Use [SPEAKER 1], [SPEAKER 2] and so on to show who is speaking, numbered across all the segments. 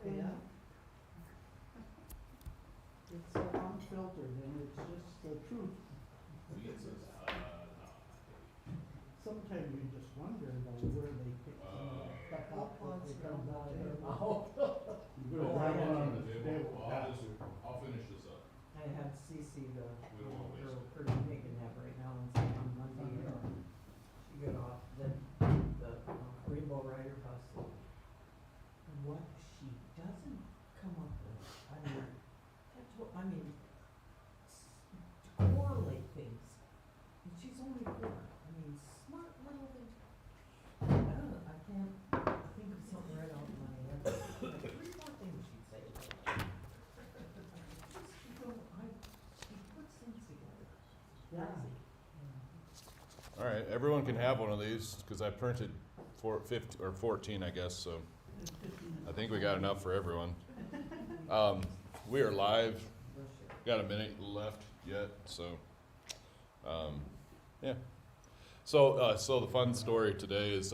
[SPEAKER 1] Yeah. It's unfiltered and it's just the truth.
[SPEAKER 2] Lean says, no.
[SPEAKER 1] Sometimes you just wonder about where they pick some of that stuff up
[SPEAKER 3] What
[SPEAKER 1] that
[SPEAKER 3] wants
[SPEAKER 1] comes out of their
[SPEAKER 3] to
[SPEAKER 1] mouth.
[SPEAKER 2] We're
[SPEAKER 1] Oh,
[SPEAKER 2] gonna
[SPEAKER 1] I
[SPEAKER 2] throw it on
[SPEAKER 1] know.
[SPEAKER 2] the
[SPEAKER 1] They
[SPEAKER 2] table,
[SPEAKER 1] will
[SPEAKER 2] I'll
[SPEAKER 1] pass
[SPEAKER 2] just, I'll finish this up.
[SPEAKER 3] I have Cece, the
[SPEAKER 2] We don't
[SPEAKER 3] little
[SPEAKER 2] wanna
[SPEAKER 3] girl,
[SPEAKER 2] waste it.
[SPEAKER 3] pretty big in that right now, and so on Monday, she got off the Rainbow Rider bus. What she doesn't come up with, to correlate things, and she's only 4, smart little thing. I can't think of something right off my head, like 3, 4 things she'd say. She puts things together.
[SPEAKER 1] Yeah.
[SPEAKER 3] Crazy.
[SPEAKER 4] All right, everyone can have one of these because I printed 50 or 14, I guess. So I think we got enough for everyone. We are live. Got a minute left yet, so yeah. So the fun story today is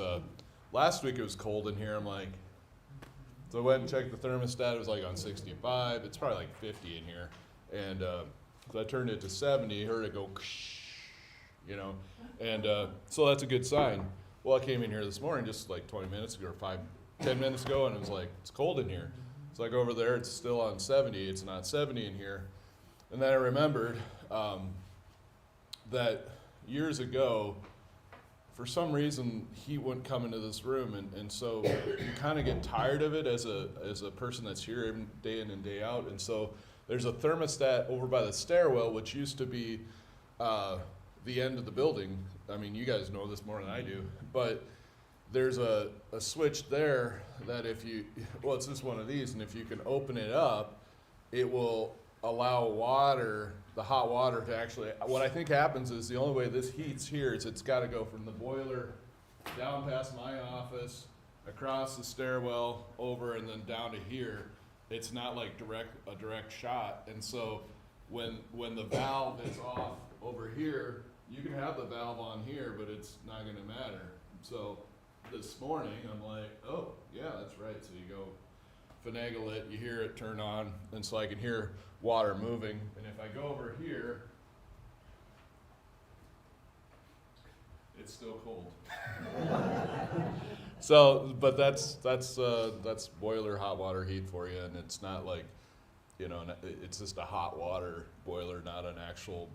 [SPEAKER 4] last week it was cold in here. I'm like, so I went and checked the thermostat. It was like on 65. It's probably like 50 in here, and so I turned it to 70. Heard it go, you know, and so that's a good sign. Well, I came in here this morning just like 20 minutes ago, or 10 minutes ago, and it was like, it's cold in here. So I go over there, it's still on 70. It's not 70 in here. And then I remembered that years ago, for some reason, heat wouldn't come into this room, and so you kind of get tired of it as a person that's here every day in and day out. And so there's a thermostat over by the stairwell, which used to be the end of the building. I mean, you guys know this more than I do, but there's a switch there that it's just one of these, and if you can open it up, it will allow the hot water to actually, what I think happens is the only way this heats here is it's got to go from the boiler down past my office, across the stairwell, over, and then down to here. It's not like a direct shot, and so when the valve is off over here, you can have the valve on here, but it's not going to matter. So this morning, I'm like, oh, yeah, that's right. So you go finagle it, you hear it turn on, and so I can hear water moving. And if I go over here, it's still cold. So, but that's boiler hot water heat for you, and it's not like, it's just a hot water boiler, not an actual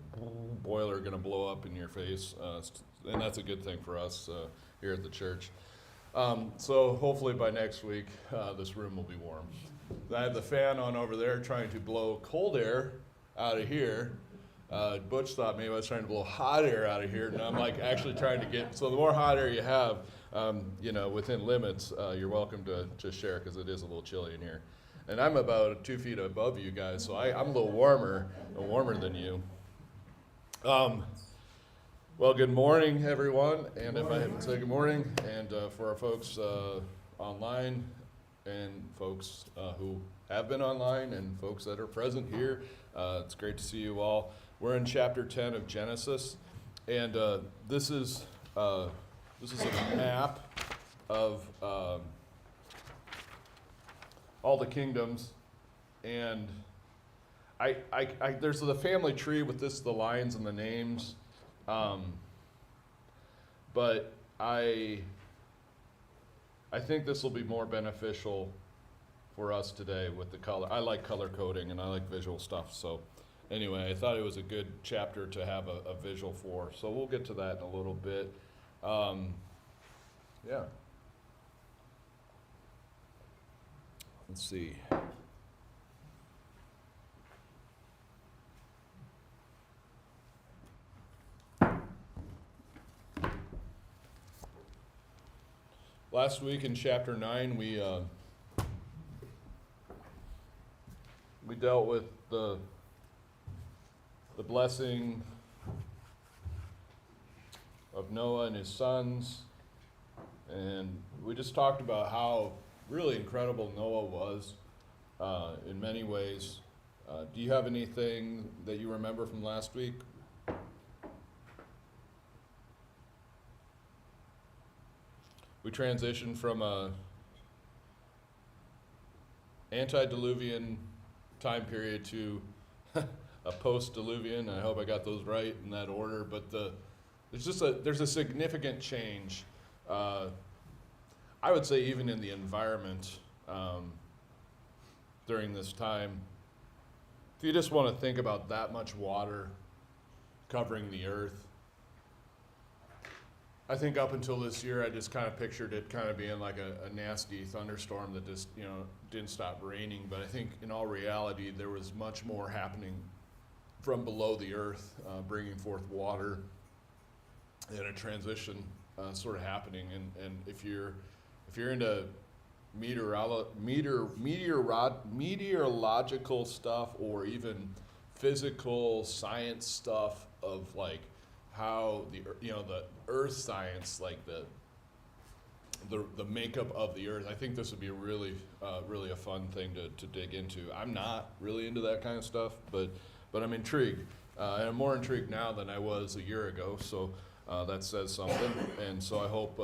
[SPEAKER 4] boiler going to blow up in your face, and that's a good thing for us here at the church. So hopefully by next week, this room will be warm. I have the fan on over there trying to blow cold air out of here. Butch thought maybe I was trying to blow hot air out of here, and I'm like actually trying to get, so the more hot air you have, within limits, you're welcome to share, because it is a little chilly in here. And I'm about 2 feet above you guys, so I'm a little warmer than you. Well, good morning, everyone, and if I haven't said good morning, and for our folks online, and folks who have been online, and folks that are present here, it's great to see you all. We're in chapter 10 of Genesis, and this is a map of all the kingdoms, and there's the family tree with the lines and the names. But I think this will be more beneficial for us today with the color. I like color coding and I like visual stuff. So anyway, I thought it was a good chapter to have a visual for. So we'll get to that in a little bit. Yeah. Let's see. Last week in chapter 9, we dealt with the blessing of Noah and his sons, and we just talked about how really incredible Noah was in many ways. Do you have anything that you remember from last week? We transitioned from antediluvian time period to a post-diluvian. I hope I got those right in that order. But there's a significant change. I would say even in the environment during this time. If you just want to think about that much water covering the earth, I think up until this year, I just kind of pictured it kind of being like a nasty thunderstorm that just, didn't stop raining. But I think in all reality, there was much more happening from below the earth, bringing forth water, and a transition sort of happening. And if you're into meteorological stuff, or even physical science stuff of like how the earth science, like the makeup of the earth, I think this would be a really a fun thing to dig into. I'm not really into that kind of stuff, but I'm intrigued, and I'm more intrigued now than I was a year ago. So that says something, and so I hope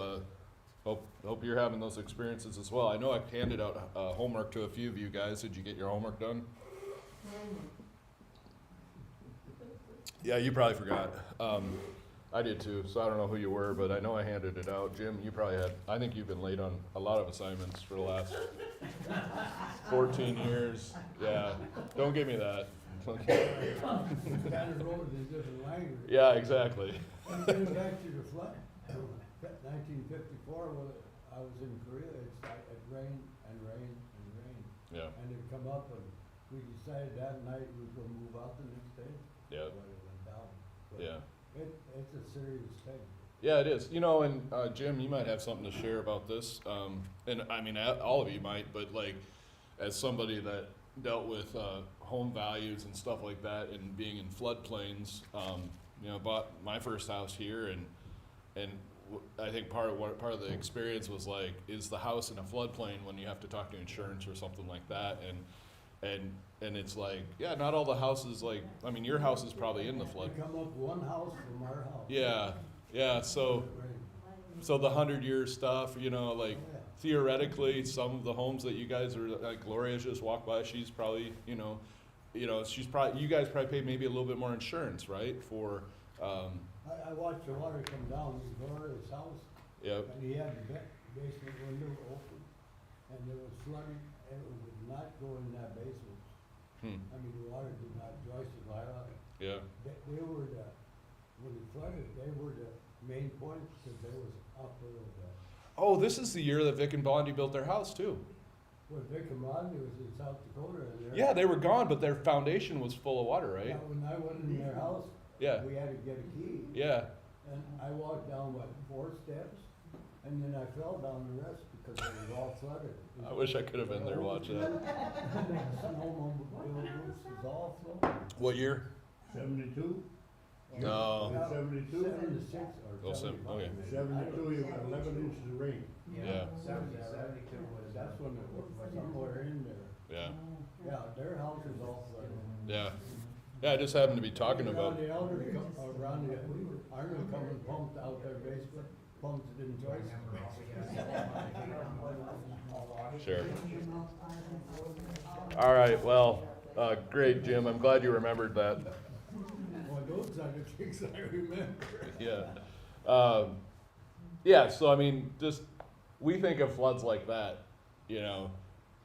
[SPEAKER 4] you're having those experiences as well. I know I've handed out homework to a few of you guys. Did you get your homework done? Yeah, you probably forgot. I did too, so I don't know who you were, but I know I handed it out. Jim, you probably had. I think you've been late on a lot of assignments for the last 14 years. Yeah, don't give me that.
[SPEAKER 5] Kind of wrote it in different language.
[SPEAKER 4] Yeah, exactly.
[SPEAKER 5] And getting back to the flood, 1954, when I was in Korea, it rained and rained and rained.
[SPEAKER 4] Yeah,
[SPEAKER 5] And it come up, and we decided that night we was gonna move out the next day.
[SPEAKER 4] yeah,
[SPEAKER 5] But it went down. But
[SPEAKER 4] yeah.
[SPEAKER 5] It's a serious thing.
[SPEAKER 4] Yeah, it is. And Jim, you might have something to share about this. And I mean, all of you might, but like, as somebody that dealt with home values and stuff like that, and being in floodplains, bought my first house here, and I think part of the experience was like, is the house in a floodplain when you have to talk to insurance or something like that, and it's like, yeah, not all the houses, like, I mean, your house is probably in the flood.
[SPEAKER 5] We come up one house from our house.
[SPEAKER 4] Yeah, so
[SPEAKER 5] It rained.
[SPEAKER 4] the 100-year stuff, like,
[SPEAKER 5] Oh, yeah.
[SPEAKER 4] theoretically, some of the homes that you guys are, like, Gloria's just walked by, she's probably, you guys probably pay maybe a little bit more insurance, right, for,
[SPEAKER 5] I watched the water come down in Gloria's house,
[SPEAKER 4] yep,
[SPEAKER 5] and he had the basement window open, and there was flooding, and it would not go in that basement. I mean, the water did not, Joyce and Lila,
[SPEAKER 4] yeah,
[SPEAKER 5] they were when it flooded, they were the main point, because they was up there with
[SPEAKER 4] oh, this is the year that Vic and Blondie built their house, too.
[SPEAKER 5] when Vic and Rodney was in South Dakota, and there.
[SPEAKER 4] Yeah, they were gone, but their foundation was full of water,
[SPEAKER 5] Yeah,
[SPEAKER 4] right?
[SPEAKER 5] when I went in their house,
[SPEAKER 4] Yeah,
[SPEAKER 5] we had to get a key,
[SPEAKER 4] yeah,
[SPEAKER 5] and I walked down, 4 steps, and then I fell down the rest because it was all flooded.
[SPEAKER 4] I wish I could have been there watching that.
[SPEAKER 5] Some home roofs was all flooded.
[SPEAKER 4] What year?
[SPEAKER 6] 72?
[SPEAKER 4] No.
[SPEAKER 5] Yeah,
[SPEAKER 6] 72?
[SPEAKER 5] 76
[SPEAKER 4] Oh,
[SPEAKER 5] or
[SPEAKER 4] seven,
[SPEAKER 5] 75.
[SPEAKER 4] okay.
[SPEAKER 6] 72, you got 11 inches of rain.
[SPEAKER 4] Yeah.
[SPEAKER 5] 72 was, that's when it was somewhere in there.
[SPEAKER 4] Yeah,
[SPEAKER 5] Yeah, their house was all flooded.
[SPEAKER 4] yeah. Yeah, I just happened to be talking about,
[SPEAKER 5] Around the elder, around the, Arnold come and pumped out their basement, pumped it in Joyce.
[SPEAKER 4] sure. All right, well, great, Jim, I'm glad you remembered that.
[SPEAKER 5] Well, those are the things I remember.
[SPEAKER 4] Yeah. Yeah, so I mean, just, we think of floods like that,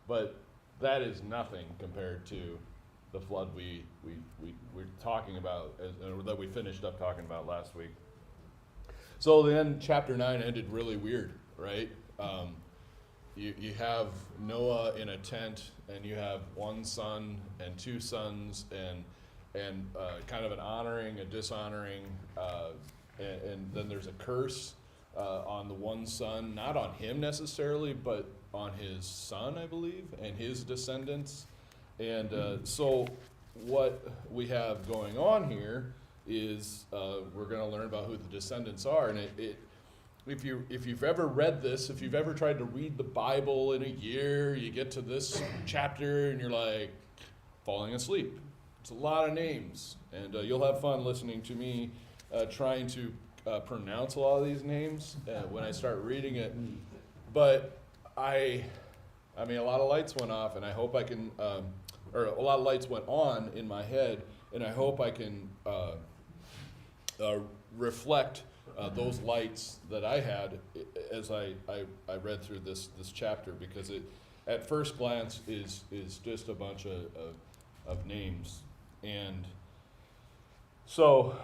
[SPEAKER 4] but that is nothing compared to the flood we're talking about, that we finished up talking about last week. So then chapter 9 ended really weird, right? You have Noah in a tent, and you have one son and 2 sons, and kind of an honoring, a dishonoring, and then there's a curse on the one son, not on him necessarily, but on his son, I believe, and his descendants. And so what we have going on here is we're going to learn about who the descendants are, and if you've ever read this, if you've ever tried to read the Bible in a year, you get to this chapter and you're like falling asleep. It's a lot of names, and you'll have fun listening to me trying to pronounce a lot of these names when I start reading it. But I I mean, a lot of lights went off, and I hope I can, or a lot of lights went on in my head, and I hope I can reflect those lights that I had as I read through this chapter, because it, at first glance, is just a bunch of names. And so,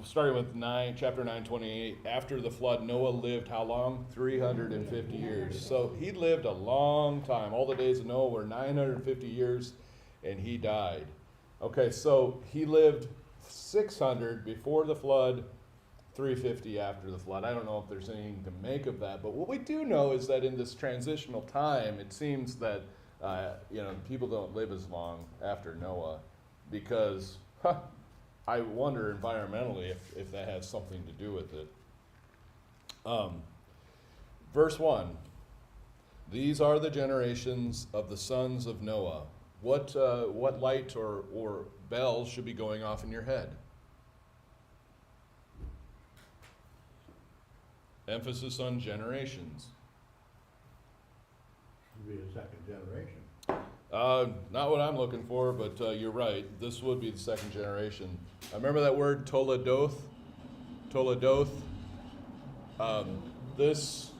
[SPEAKER 4] starting with chapter 9:28, after the flood, Noah lived how long? 350 years. So he lived a long time. All the days of Noah were 950 years, and he died. Okay, so he lived 600 before the flood, 350 after the flood. I don't know if there's anything to make of that, but what we do know is that in this transitional time, it seems that people don't live as long after Noah, because I wonder environmentally if that has something to do with it. Verse 1, these are the generations of the sons of Noah. What light or bells should be going off in your head? Emphasis on generations.
[SPEAKER 6] Should be a second generation.
[SPEAKER 4] Not what I'm looking for, but you're right. This would be the second generation. I remember that word Toledoth. Toledoth. This.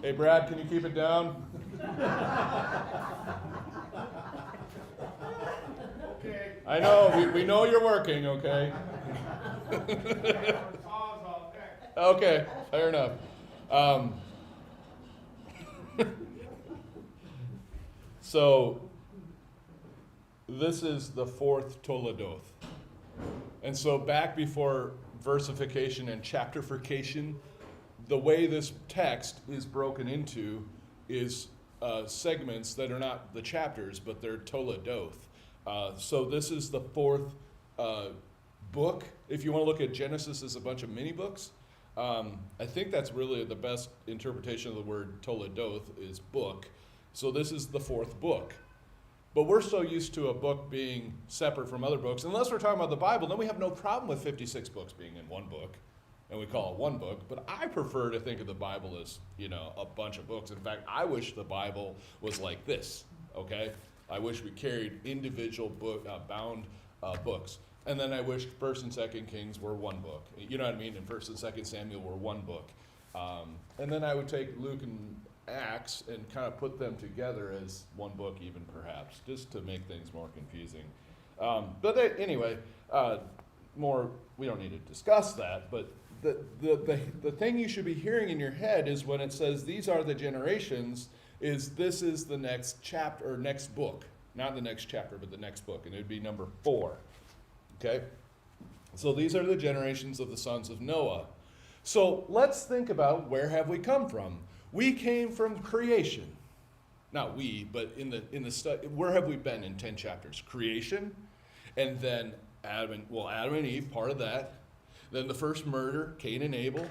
[SPEAKER 4] Hey, Brad, can you keep it down?
[SPEAKER 2] Okay.
[SPEAKER 4] I know, we know you're working, okay? Okay, fair enough. So, this is the fourth Toledoth. And so back before versification and chapterification, the way this text is broken into is segments that are not the chapters, but they're Toledoth. So this is the fourth book. If you want to look at Genesis as a bunch of mini books, I think that's really the best interpretation of the word Toledoth is book. So this is the fourth book. But we're so used to a book being separate from other books. Unless we're talking about the Bible, then we have no problem with 56 books being in one book, and we call it one book. But I prefer to think of the Bible as, a bunch of books. In fact, I wish the Bible was like this, okay? I wish we carried individual bound books. And then I wish 1st and 2nd Kings were one book. You know what I mean? And 1st and 2nd Samuel were one book. And then I would take Luke and Acts and kind of put them together as one book even perhaps, just to make things more confusing. Anyway, we don't need to discuss that, but the thing you should be hearing in your head is when it says these are the generations, this is the next chapter, or next book. Not the next chapter, but the next book, and it would be number 4. Okay? So these are the generations of the sons of Noah. So let's think about, where have we come from? We came from creation. Not we, but in the study, where have we been in 10 chapters? Creation, and then Adam and Eve, part of that. Then the first murder, Cain and Abel.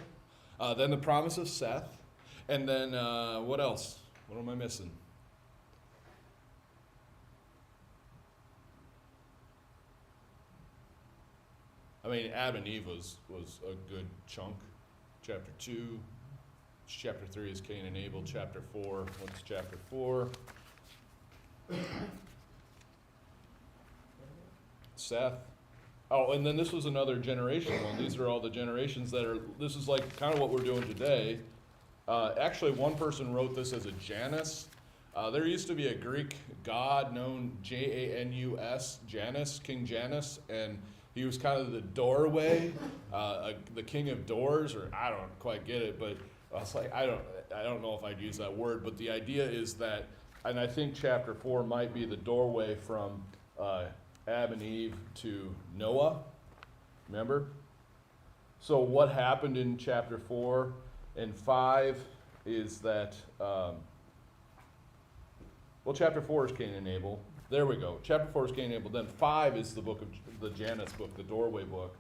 [SPEAKER 4] Then the promise of Seth. And then what else? What am I missing? I mean, Adam and Eve was a good chunk. Chapter 2. Chapter 3 is Cain and Abel. Chapter 4, what's chapter 4? Seth. Oh, and then this was another generation one. These are all the generations this is like kind of what we're doing today. Actually, one person wrote this as a Janus. There used to be a Greek god known Janus, Janus, King Janus, and he was kind of the doorway, the king of doors, or I don't quite get it, but I was like, I don't know if I'd use that word, but the idea is that, and I think chapter 4 might be the doorway from Adam and Eve to Noah. Remember? So what happened in chapter 4 and 5 is that, chapter 4 is Cain and Abel. There we go. Chapter 4 is Cain and Abel. Then 5 is the book of the Janus book, the doorway book,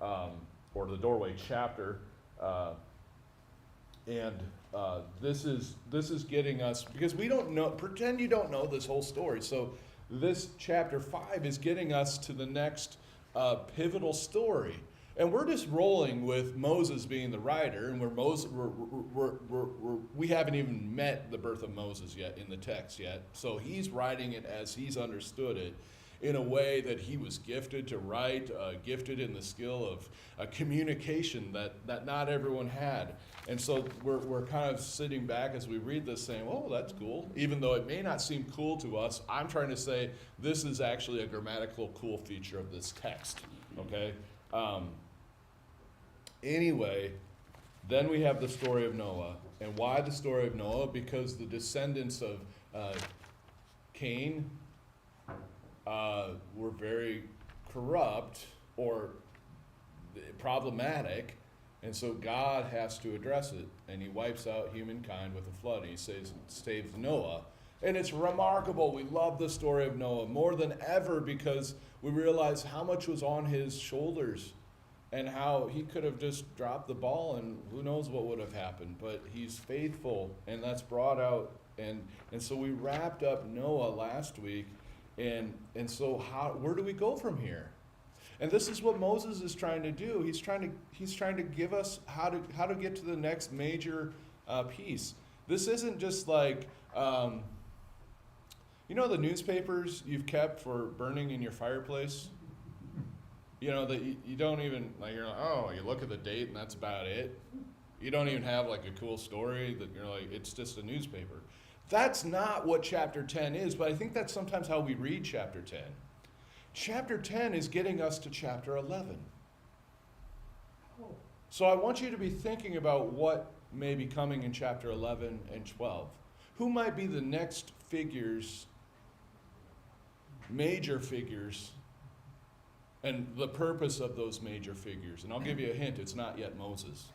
[SPEAKER 4] or the doorway chapter. This is getting us, because we don't know, pretend you don't know this whole story. So this chapter 5 is getting us to the next pivotal story. And we're just rolling with Moses being the writer, and we haven't even met the birth of Moses yet in the text yet. So he's writing it as he's understood it, in a way that he was gifted to write, gifted in the skill of communication that not everyone had. And so we're kind of sitting back as we read this saying, oh, that's cool. Even though it may not seem cool to us, I'm trying to say this is actually a grammatical cool feature of this text, okay? Anyway, then we have the story of Noah. And why the story of Noah? Because the descendants of Cain were very corrupt or problematic, and so God has to address it, and he wipes out humankind with a flood. He saves Noah. And it's remarkable. We love the story of Noah more than ever because we realize how much was on his shoulders and how he could have just dropped the ball and who knows what would have happened. But he's faithful, and that's brought out. And so we wrapped up Noah last week. And so where do we go from here? And this is what Moses is trying to do. He's trying to give us how to get to the next major piece. This isn't just like, the newspapers you've kept for burning in your fireplace? That you don't even, like, you're like, oh, you look at the date and that's about it. You don't even have like a cool story that you're like, it's just a newspaper. That's not what chapter 10 is, but I think that's sometimes how we read chapter 10. Chapter 10 is getting us to chapter 11. So I want you to be thinking about what may be coming in chapter 11 and 12. Who might be the next figures, major figures, and the purpose of those major figures. And I'll give you a hint, it's not yet Moses.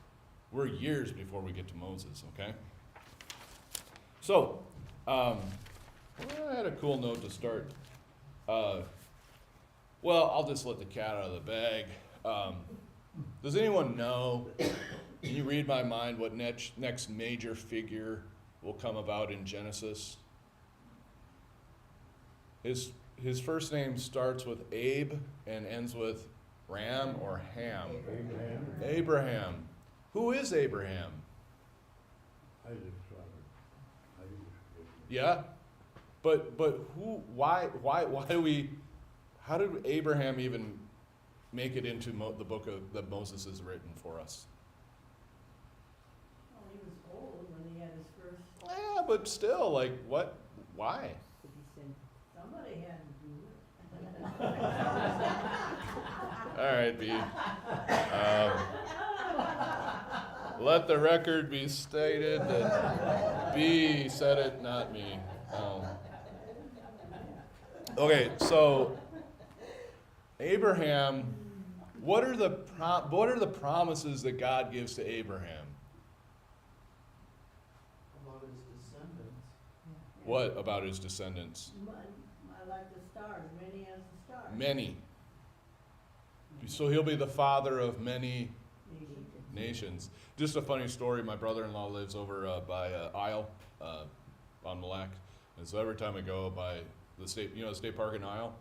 [SPEAKER 4] We're years before we get to Moses, okay? So, I had a cool note to start. Well, I'll just let the cat out of the bag. Does anyone know, can you read my mind, what next major figure will come about in Genesis? His first name starts with Abe and ends with Ram or Ham. Abraham. Who is Abraham?
[SPEAKER 6] Isaac's father.
[SPEAKER 4] Yeah, but who? Why how did Abraham even make it into the book that Moses has written for us?
[SPEAKER 7] Well, he was old when he had his first.
[SPEAKER 4] Yeah, but still, like, what? Why?
[SPEAKER 7] Somebody had to do it.
[SPEAKER 4] All right, B. Let the record be stated that B said it, not me. Okay, so Abraham, what are the promises that God gives to Abraham?
[SPEAKER 3] About his descendants.
[SPEAKER 4] What about his descendants?
[SPEAKER 7] I like the stars, many as the stars.
[SPEAKER 4] Many. So he'll be the father of many nations. Just a funny story, my brother-in-law lives over by Isle on Mille Lacs. And so every time I go by the state, the state park in Isle,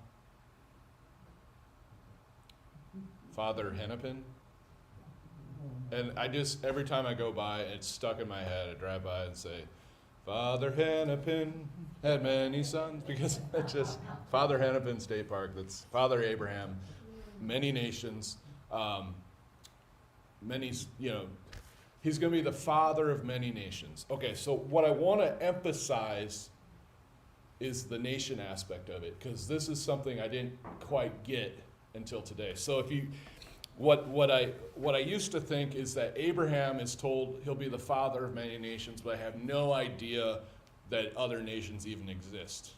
[SPEAKER 4] Father Hennepin. And every time I go by, it's stuck in my head. I drive by and say, Father Hennepin had many sons, because it's just Father Hennepin State Park. That's Father Abraham, many nations, he's going to be the father of many nations. Okay, so what I want to emphasize is the nation aspect of it, because this is something I didn't quite get until today. So what I used to think is that Abraham is told he'll be the father of many nations, but I have no idea that other nations even exist.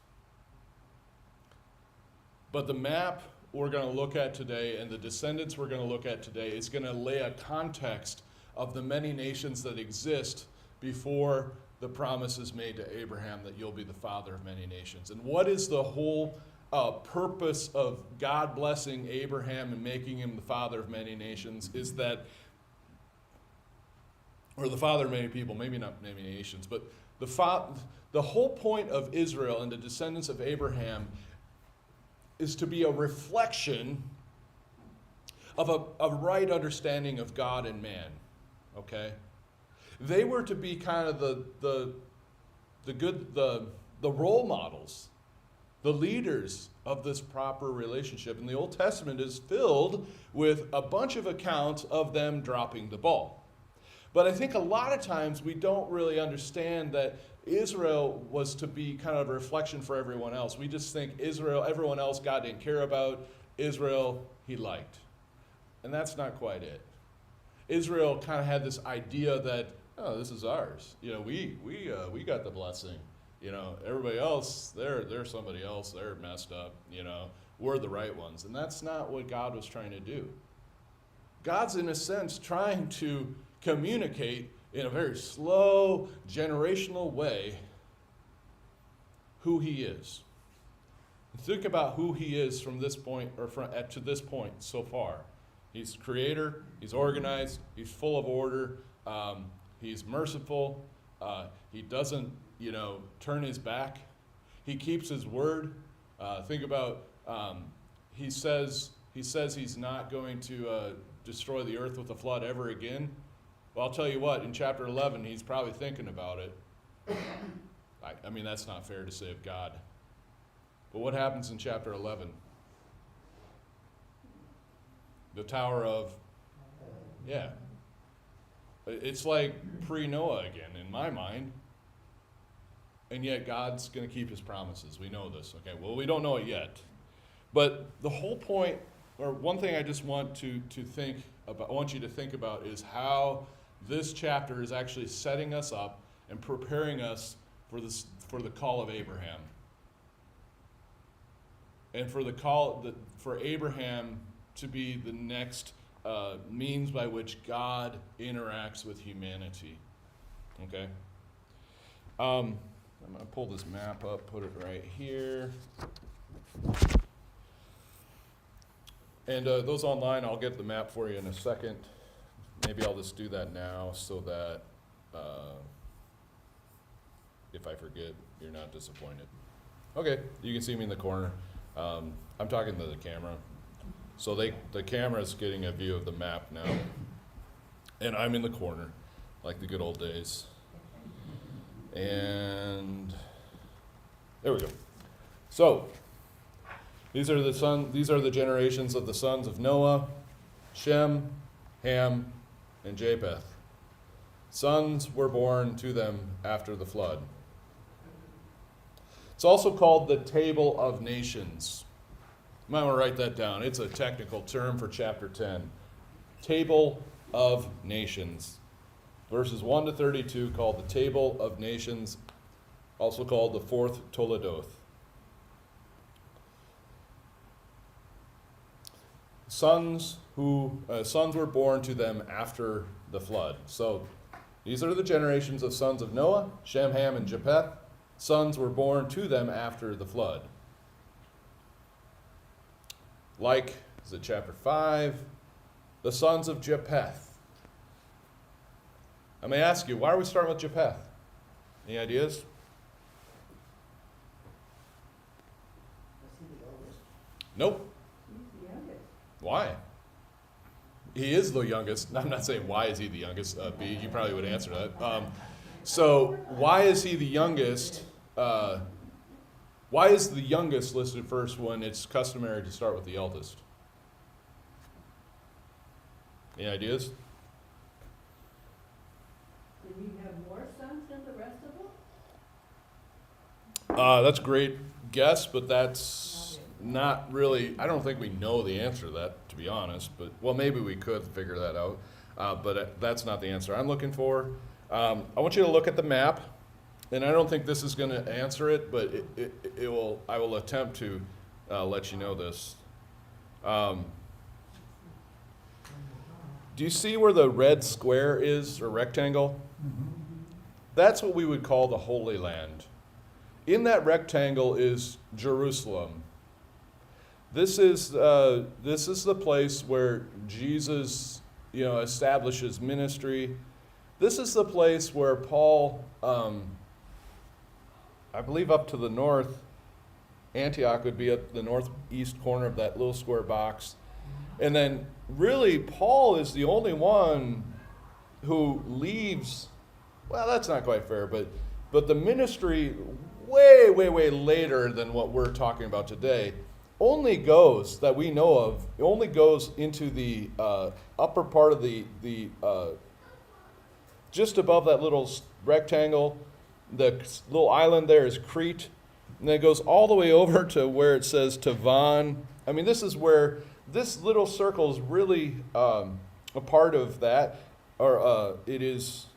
[SPEAKER 4] But the map we're going to look at today and the descendants we're going to look at today is going to lay a context of the many nations that exist before the promise is made to Abraham that you'll be the father of many nations. And what is the whole purpose of God blessing Abraham and making him the father of many nations is that, or the father of many people, maybe not many nations, but the whole point of Israel and the descendants of Abraham is to be a reflection of a right understanding of God and man. Okay? They were to be kind of the role models, the leaders of this proper relationship. And the Old Testament is filled with a bunch of accounts of them dropping the ball. But I think a lot of times we don't really understand that Israel was to be kind of a reflection for everyone else. We just think Israel, everyone else God didn't care about. Israel, he liked. And that's not quite it. Israel kind of had this idea that, oh, this is ours. You know, we got the blessing. You know, everybody else, they're somebody else. They're messed up. You know, we're the right ones. And that's not what God was trying to do. God's, in a sense, trying to communicate in a very slow, generational way who he is. Think about who he is from this point, or to this point so far. He's creator, he's organized, he's full of order, he's merciful, he doesn't, turn his back. He keeps his word. Think about, he says he's not going to destroy the earth with a flood ever again. Well, I'll tell you what, in chapter 11, he's probably thinking about it. I mean, that's not fair to say of God. But what happens in chapter 11? The Tower of, yeah. It's like pre-Noah again, in my mind. And yet God's going to keep his promises. We know this, okay? Well, we don't know it yet. But the whole point, or one thing I just want you to think about is how this chapter is actually setting us up and preparing us for the call of Abraham. And for Abraham to be the next means by which God interacts with humanity. Okay? I'm going to pull this map up, put it right here. And those online, I'll get the map for you in a second. Maybe I'll just do that now so that if I forget, you're not disappointed. Okay, you can see me in the corner. I'm talking to the camera. So the camera's getting a view of the map now. And I'm in the corner, like the good old days. And there we go. So these are the generations of the sons of Noah: Shem, Ham, and Japheth. Sons were born to them after the flood. It's also called the Table of Nations. You might want to write that down. It's a technical term for chapter 10. Table of Nations. Verses 1 to 32 called the Table of Nations, also called the Fourth Toledoth. Sons were born to them after the flood. So these are the generations of sons of Noah: Shem, Ham, and Japheth. Sons were born to them after the flood. Like, is it chapter 5? The sons of Japheth. I may ask you, why are we starting with Japheth? Any ideas?
[SPEAKER 7] Was he the oldest?
[SPEAKER 4] Nope.
[SPEAKER 7] He's the youngest.
[SPEAKER 4] Why? He is the youngest. I'm not saying why is he the youngest, B. You probably would answer that. So why is he the youngest? Why is the youngest listed first when it's customary to start with the eldest? Any ideas?
[SPEAKER 7] Did he have more sons than the rest of them?
[SPEAKER 4] That's a great guess, but that's not really, I don't think we know the answer to that, to be honest. But, well, maybe we could figure that out. But that's not the answer I'm looking for. I want you to look at the map. And I don't think this is going to answer it, but I will attempt to let you know this. Do you see where the red square is, or rectangle? That's what we would call the Holy Land. In that rectangle is Jerusalem. This is the place where Jesus, establishes ministry. This is the place where Paul, I believe up to the north, Antioch would be at the northeast corner of that little square box. And then really Paul is the only one who leaves, well, that's not quite fair, but the ministry way, way, way later than what we're talking about today only goes, that we know of, it only goes into the upper part of the just above that little rectangle, the little island there is Crete, and then it goes all the way over to where it says Tavan. I mean, this is where this little circle is really a part of that, or it is,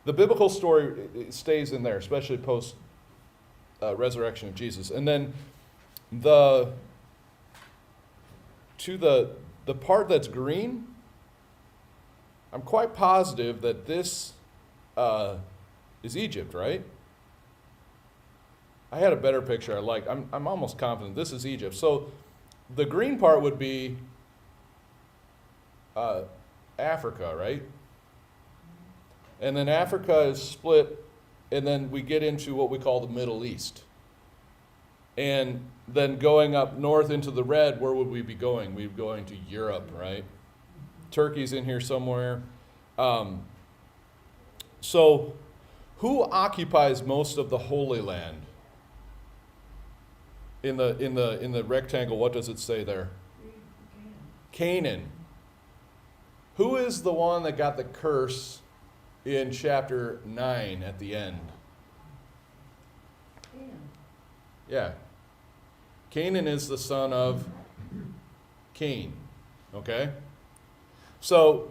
[SPEAKER 4] the biblical story it stays in there, especially post resurrection of Jesus. And then the part that's green, I'm quite positive that this is Egypt, right? I had a better picture I like. I'm almost confident this is Egypt. So the green part would be Africa, right? And then Africa is split, and then we get into what we call the Middle East. And then going up north into the red, where would we be going? We'd be going to Europe, right? Turkey's in here somewhere. So who occupies most of the Holy Land? In the rectangle, what does it say there? Canaan. Who is the one that got the curse in chapter 9 at the end? Yeah. Canaan is the son of Cain. Okay? So,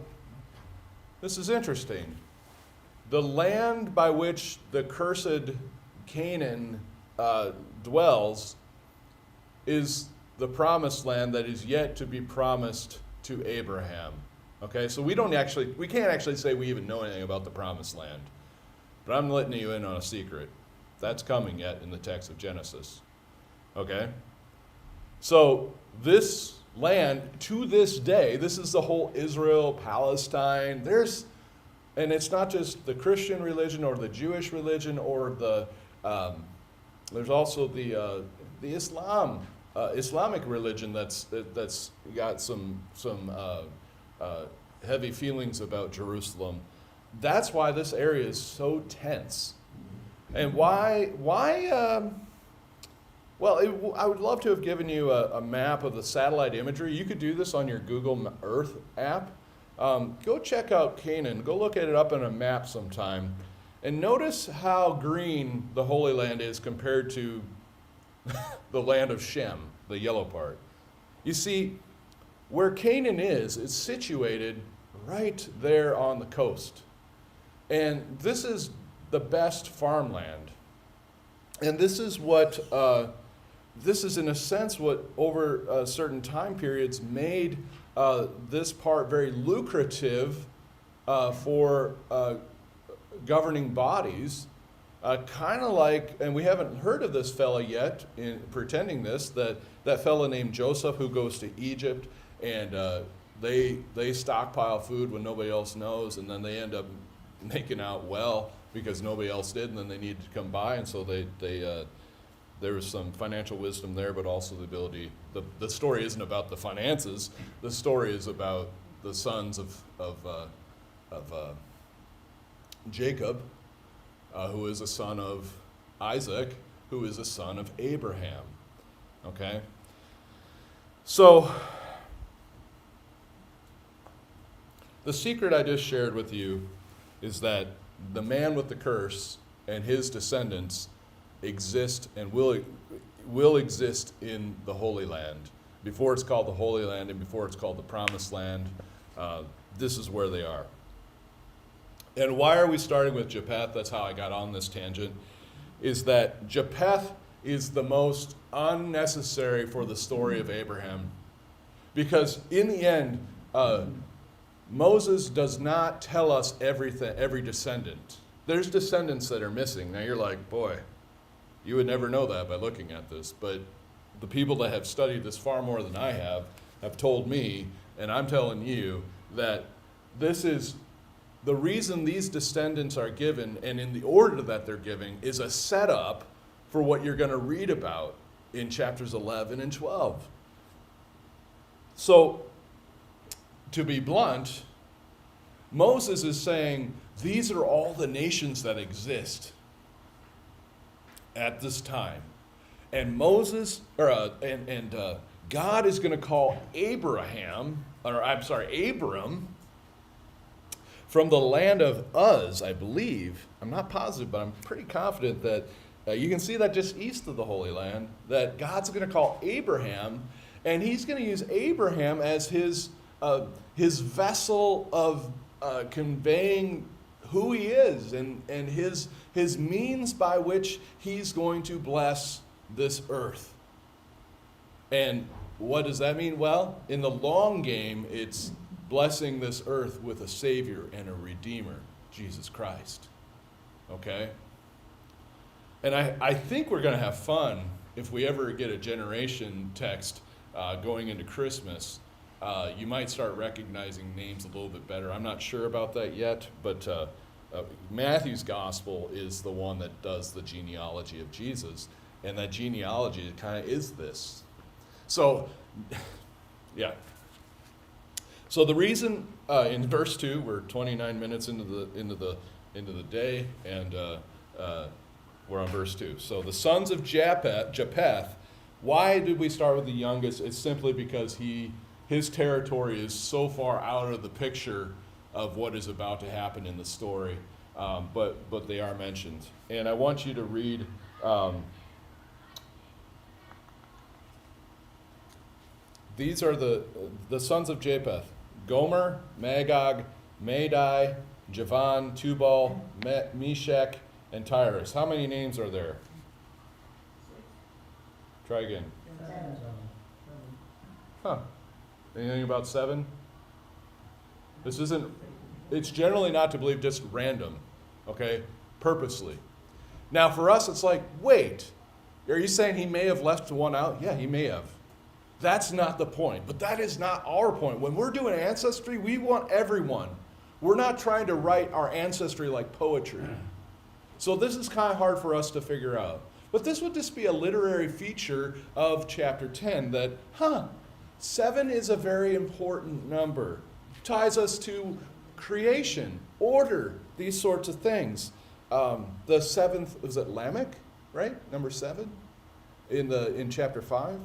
[SPEAKER 4] this is interesting. The land by which the cursed Canaan dwells is the promised land that is yet to be promised to Abraham. Okay, so we can't actually say we even know anything about the promised land. But I'm letting you in on a secret. That's coming yet in the text of Genesis. Okay? So this land, to this day, this is the whole Israel, Palestine. And it's not just the Christian religion or the Jewish religion or there's also the Islamic religion that's got some heavy feelings about Jerusalem. That's why this area is so tense. And why? I would love to have given you a map of the satellite imagery. You could do this on your Google Earth app. Go check out Canaan. Go look at it up on a map sometime. And notice how green the Holy Land is compared to the land of Shem, the yellow part. You see, where Canaan is, it's situated right there on the coast. And this is the best farmland. And this is in a sense what over certain time periods made this part very lucrative for governing bodies. Kind of like, and we haven't heard of this fella yet in pretending this, that fella named Joseph who goes to Egypt and they stockpile food when nobody else knows, and then they end up making out well because nobody else did, and then they needed to come by, and so there was some financial wisdom there, but also the ability. The story isn't about the finances. The story is about the sons of Jacob, who is a son of Isaac, who is a son of Abraham. Okay? So, the secret I just shared with you is that the man with the curse and his descendants exist and will exist in the Holy Land. Before it's called the Holy Land and before it's called the Promised Land, this is where they are. And why are we starting with Japheth? That's how I got on this tangent, is that Japheth is the most unnecessary for the story of Abraham. Because in the end, Moses does not tell us every descendant. There's descendants that are missing. Now you're like, boy, you would never know that by looking at this. But the people that have studied this far more than I have told me, and I'm telling you, that this is the reason these descendants are given, and in the order that they're giving, is a setup for what you're going to read about in chapters 11 and 12. So, to be blunt, Moses is saying, these are all the nations that exist at this time. And God is going to call Abram from the land of Uz, I believe. I'm not positive, but I'm pretty confident that you can see that just east of the Holy Land, that God's going to call Abraham, and he's going to use Abraham as his vessel of conveying who he is and his means by which he's going to bless this earth. And what does that mean? Well, in the long game, it's blessing this earth with a Savior and a Redeemer, Jesus Christ. Okay? And I think we're going to have fun if we ever get a generation text going into Christmas. You might start recognizing names a little bit better. I'm not sure about that yet, but Matthew's gospel is the one that does the genealogy of Jesus, and that genealogy kind of is this. So, yeah. So the reason in verse 2, we're 29 minutes into the day, and we're on verse 2. So the sons of Japheth. Why did we start with the youngest? It's simply because his territory is so far out of the picture of what is about to happen in the story, but they are mentioned. And I want you to read these are the sons of Japheth: Gomer, Magog, Madai, Javan, Tubal, Meshach, and Tyrus. How many names are there? Try again. Huh. Anything about 7? It's generally not to believe just random, okay? Purposely. Now for us, it's like, wait, are you saying he may have left one out? Yeah, he may have. That's not the point, but that is not our point. When we're doing ancestry, we want everyone. We're not trying to write our ancestry like poetry. So this is kind of hard for us to figure out. But this would just be a literary feature of chapter 10 that, 7 is a very important number. Ties us to creation, order, these sorts of things. The 7th, was it Lamech, right? Number 7 in chapter 5.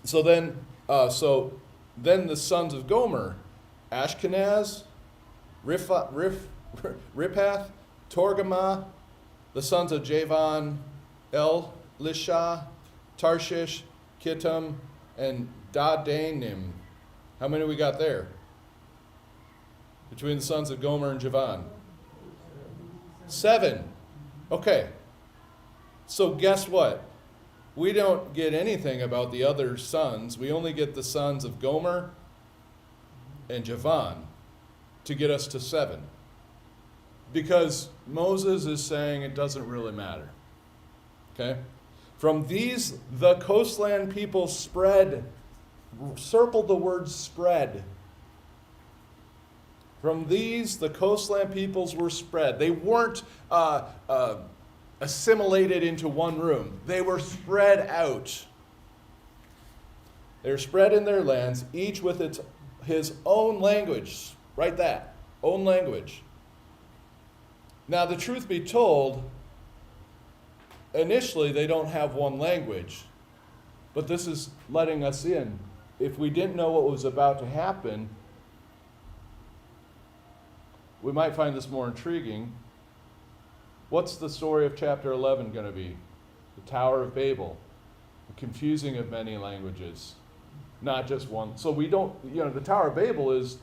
[SPEAKER 4] So then the sons of Gomer, Ashkenaz, Riphath, Torgamah, the sons of Javan, Elisha, Tarshish, Kittim, and Dadanim. How many we got there? Between the sons of Gomer and Javan? 7. Okay. So guess what? We don't get anything about the other sons. We only get the sons of Gomer and Javan to get us to 7. Because Moses is saying it doesn't really matter. Okay? From these, the coastland people spread. Circle the word spread. From these, the coastland peoples were spread. They weren't assimilated into one room. They were spread out. They were spread in their lands, each with his own language. Write that. Own language. Now, the truth be told, initially they don't have one language. But this is letting us in. If we didn't know what was about to happen, we might find this more intriguing. What's the story of chapter 11 going to be? The Tower of Babel, the confusing of many languages, not just one. So we don't, the Tower of Babel is,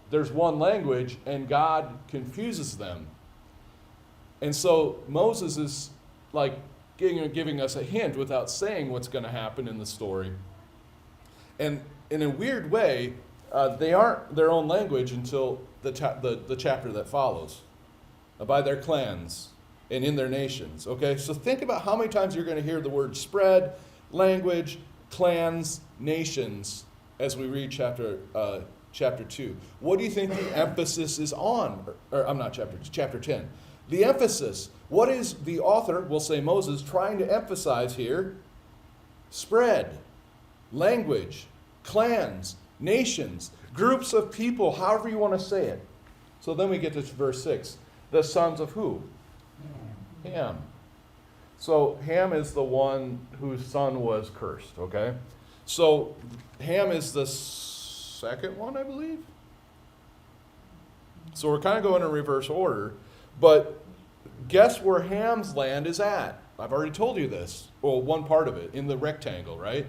[SPEAKER 4] there's one language and God confuses them. And so Moses is like giving us a hint without saying what's going to happen in the story. And in a weird way, they aren't their own language until the chapter that follows, by their clans and in their nations. Okay, so think about how many times you're going to hear the word spread, language, clans, nations as we read chapter 2. What do you think the emphasis is on? Chapter 10. The emphasis. What is the author, we'll say Moses, trying to emphasize here? Spread. language, clans, nations, groups of people, however you want to say it. So then we get to verse 6. The sons of who? Ham. So Ham is the one whose son was cursed, okay? So Ham is the second one, I believe. So we're kind of going in reverse order. But guess where Ham's land is at? I've already told you this. Well, one part of it, in the rectangle, right?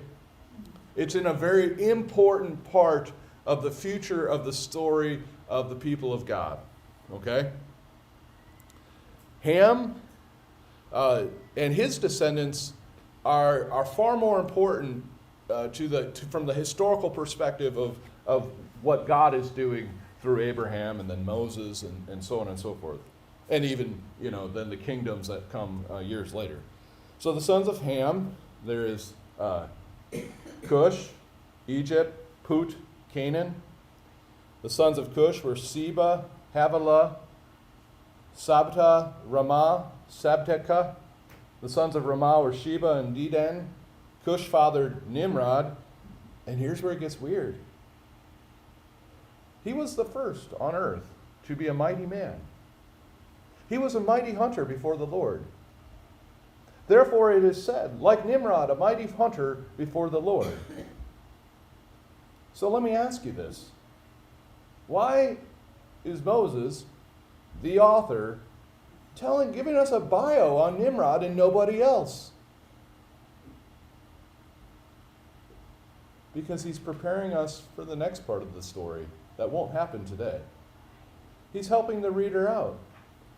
[SPEAKER 4] It's in a very important part of the future of the story of the people of God. Okay? Ham and his descendants are far more important from the historical perspective of what God is doing through Abraham and then Moses and so on and so forth. And even, then the kingdoms that come years later. So the sons of Ham, there is Cush, Egypt, Put, Canaan. The sons of Cush were Seba, Havilah, Sabta, Ramah, Sabteka. The sons of Ramah were Sheba and Dedan. Cush fathered Nimrod. And here's where it gets weird. He was the first on earth to be a mighty man. He was a mighty hunter before the Lord. Therefore it is said, like Nimrod, a mighty hunter before the Lord. So let me ask you this. Why is Moses, the author, giving us a bio on Nimrod and nobody else? Because he's preparing us for the next part of the story that won't happen today. He's helping the reader out.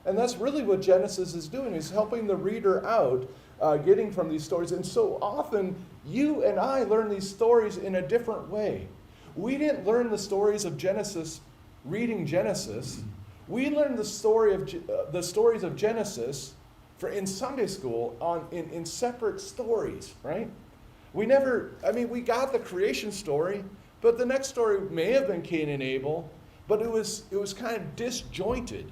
[SPEAKER 4] And that's really what Genesis is doing, is helping the reader out, getting from these stories. And so often, you and I learn these stories in a different way. We didn't learn the stories of Genesis reading Genesis. We learned the stories of Genesis in Sunday school in separate stories, right? We got the creation story, but the next story may have been Cain and Abel, but it was kind of disjointed.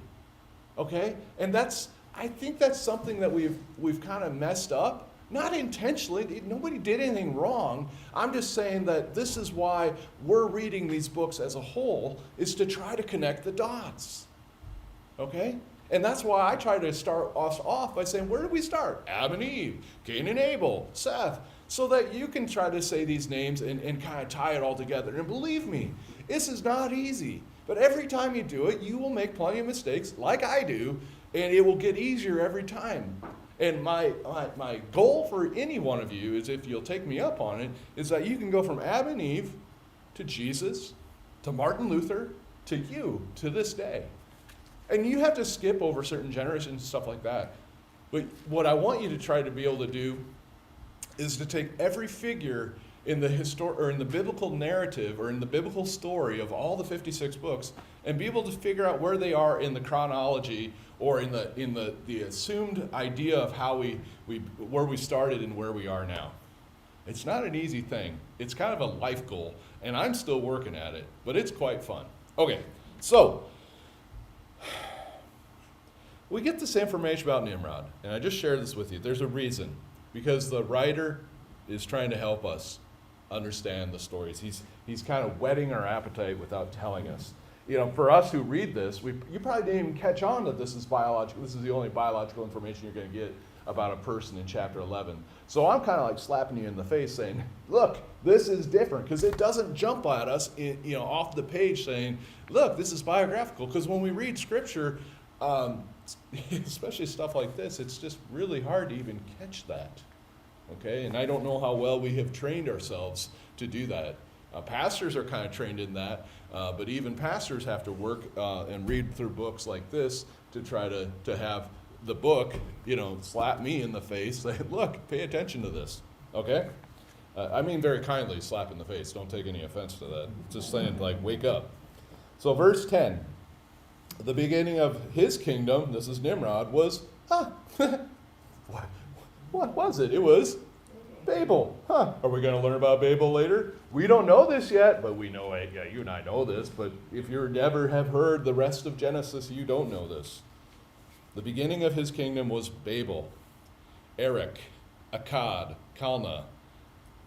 [SPEAKER 4] Okay? And I think that's something that we've kind of messed up. Not intentionally. Nobody did anything wrong. I'm just saying that this is why we're reading these books as a whole, is to try to connect the dots. Okay? And that's why I try to start us off by saying, where did we start? Adam and Eve, Cain and Abel, Seth. So that you can try to say these names and kind of tie it all together. And believe me, this is not easy. But every time you do it, you will make plenty of mistakes, like I do, and it will get easier every time. And my goal for any one of you is, if you'll take me up on it, is that you can go from Adam and Eve to Jesus, to Martin Luther, to you, to this day. And you have to skip over certain generations and stuff like that. But what I want you to try to be able to do is to take every figure in the biblical narrative or in the biblical story of all the 56 books and be able to figure out where they are in the chronology or in the assumed idea of how where we started and where we are now. It's not an easy thing. It's kind of a life goal, and I'm still working at it, but it's quite fun. Okay, so we get this information about Nimrod, and I just shared this with you. There's a reason, because the writer is trying to help us understand the stories. He's kind of whetting our appetite without telling us. For us who read this, you probably didn't even catch on that this is biological. This is the only biological information you're going to get about a person in chapter 11. So I'm kind of like slapping you in the face saying, look, this is different, because it doesn't jump at us off the page saying, look, this is biographical. Because when we read scripture, especially stuff like this, it's just really hard to even catch that. Okay, and I don't know how well we have trained ourselves to do that. Pastors are kind of trained in that, but even pastors have to work and read through books like this to try to have the book, slap me in the face, say, look, pay attention to this. Okay? I mean very kindly, slap in the face. Don't take any offense to that. Just saying, wake up. So verse 10, the beginning of his kingdom, this is Nimrod, was, what was it? It was Babel. Are we going to learn about Babel later? We don't know this yet, but we know it. Yeah, you and I know this, but if you never have heard the rest of Genesis, you don't know this. The beginning of his kingdom was Babel, Erech, Akkad, Calneh,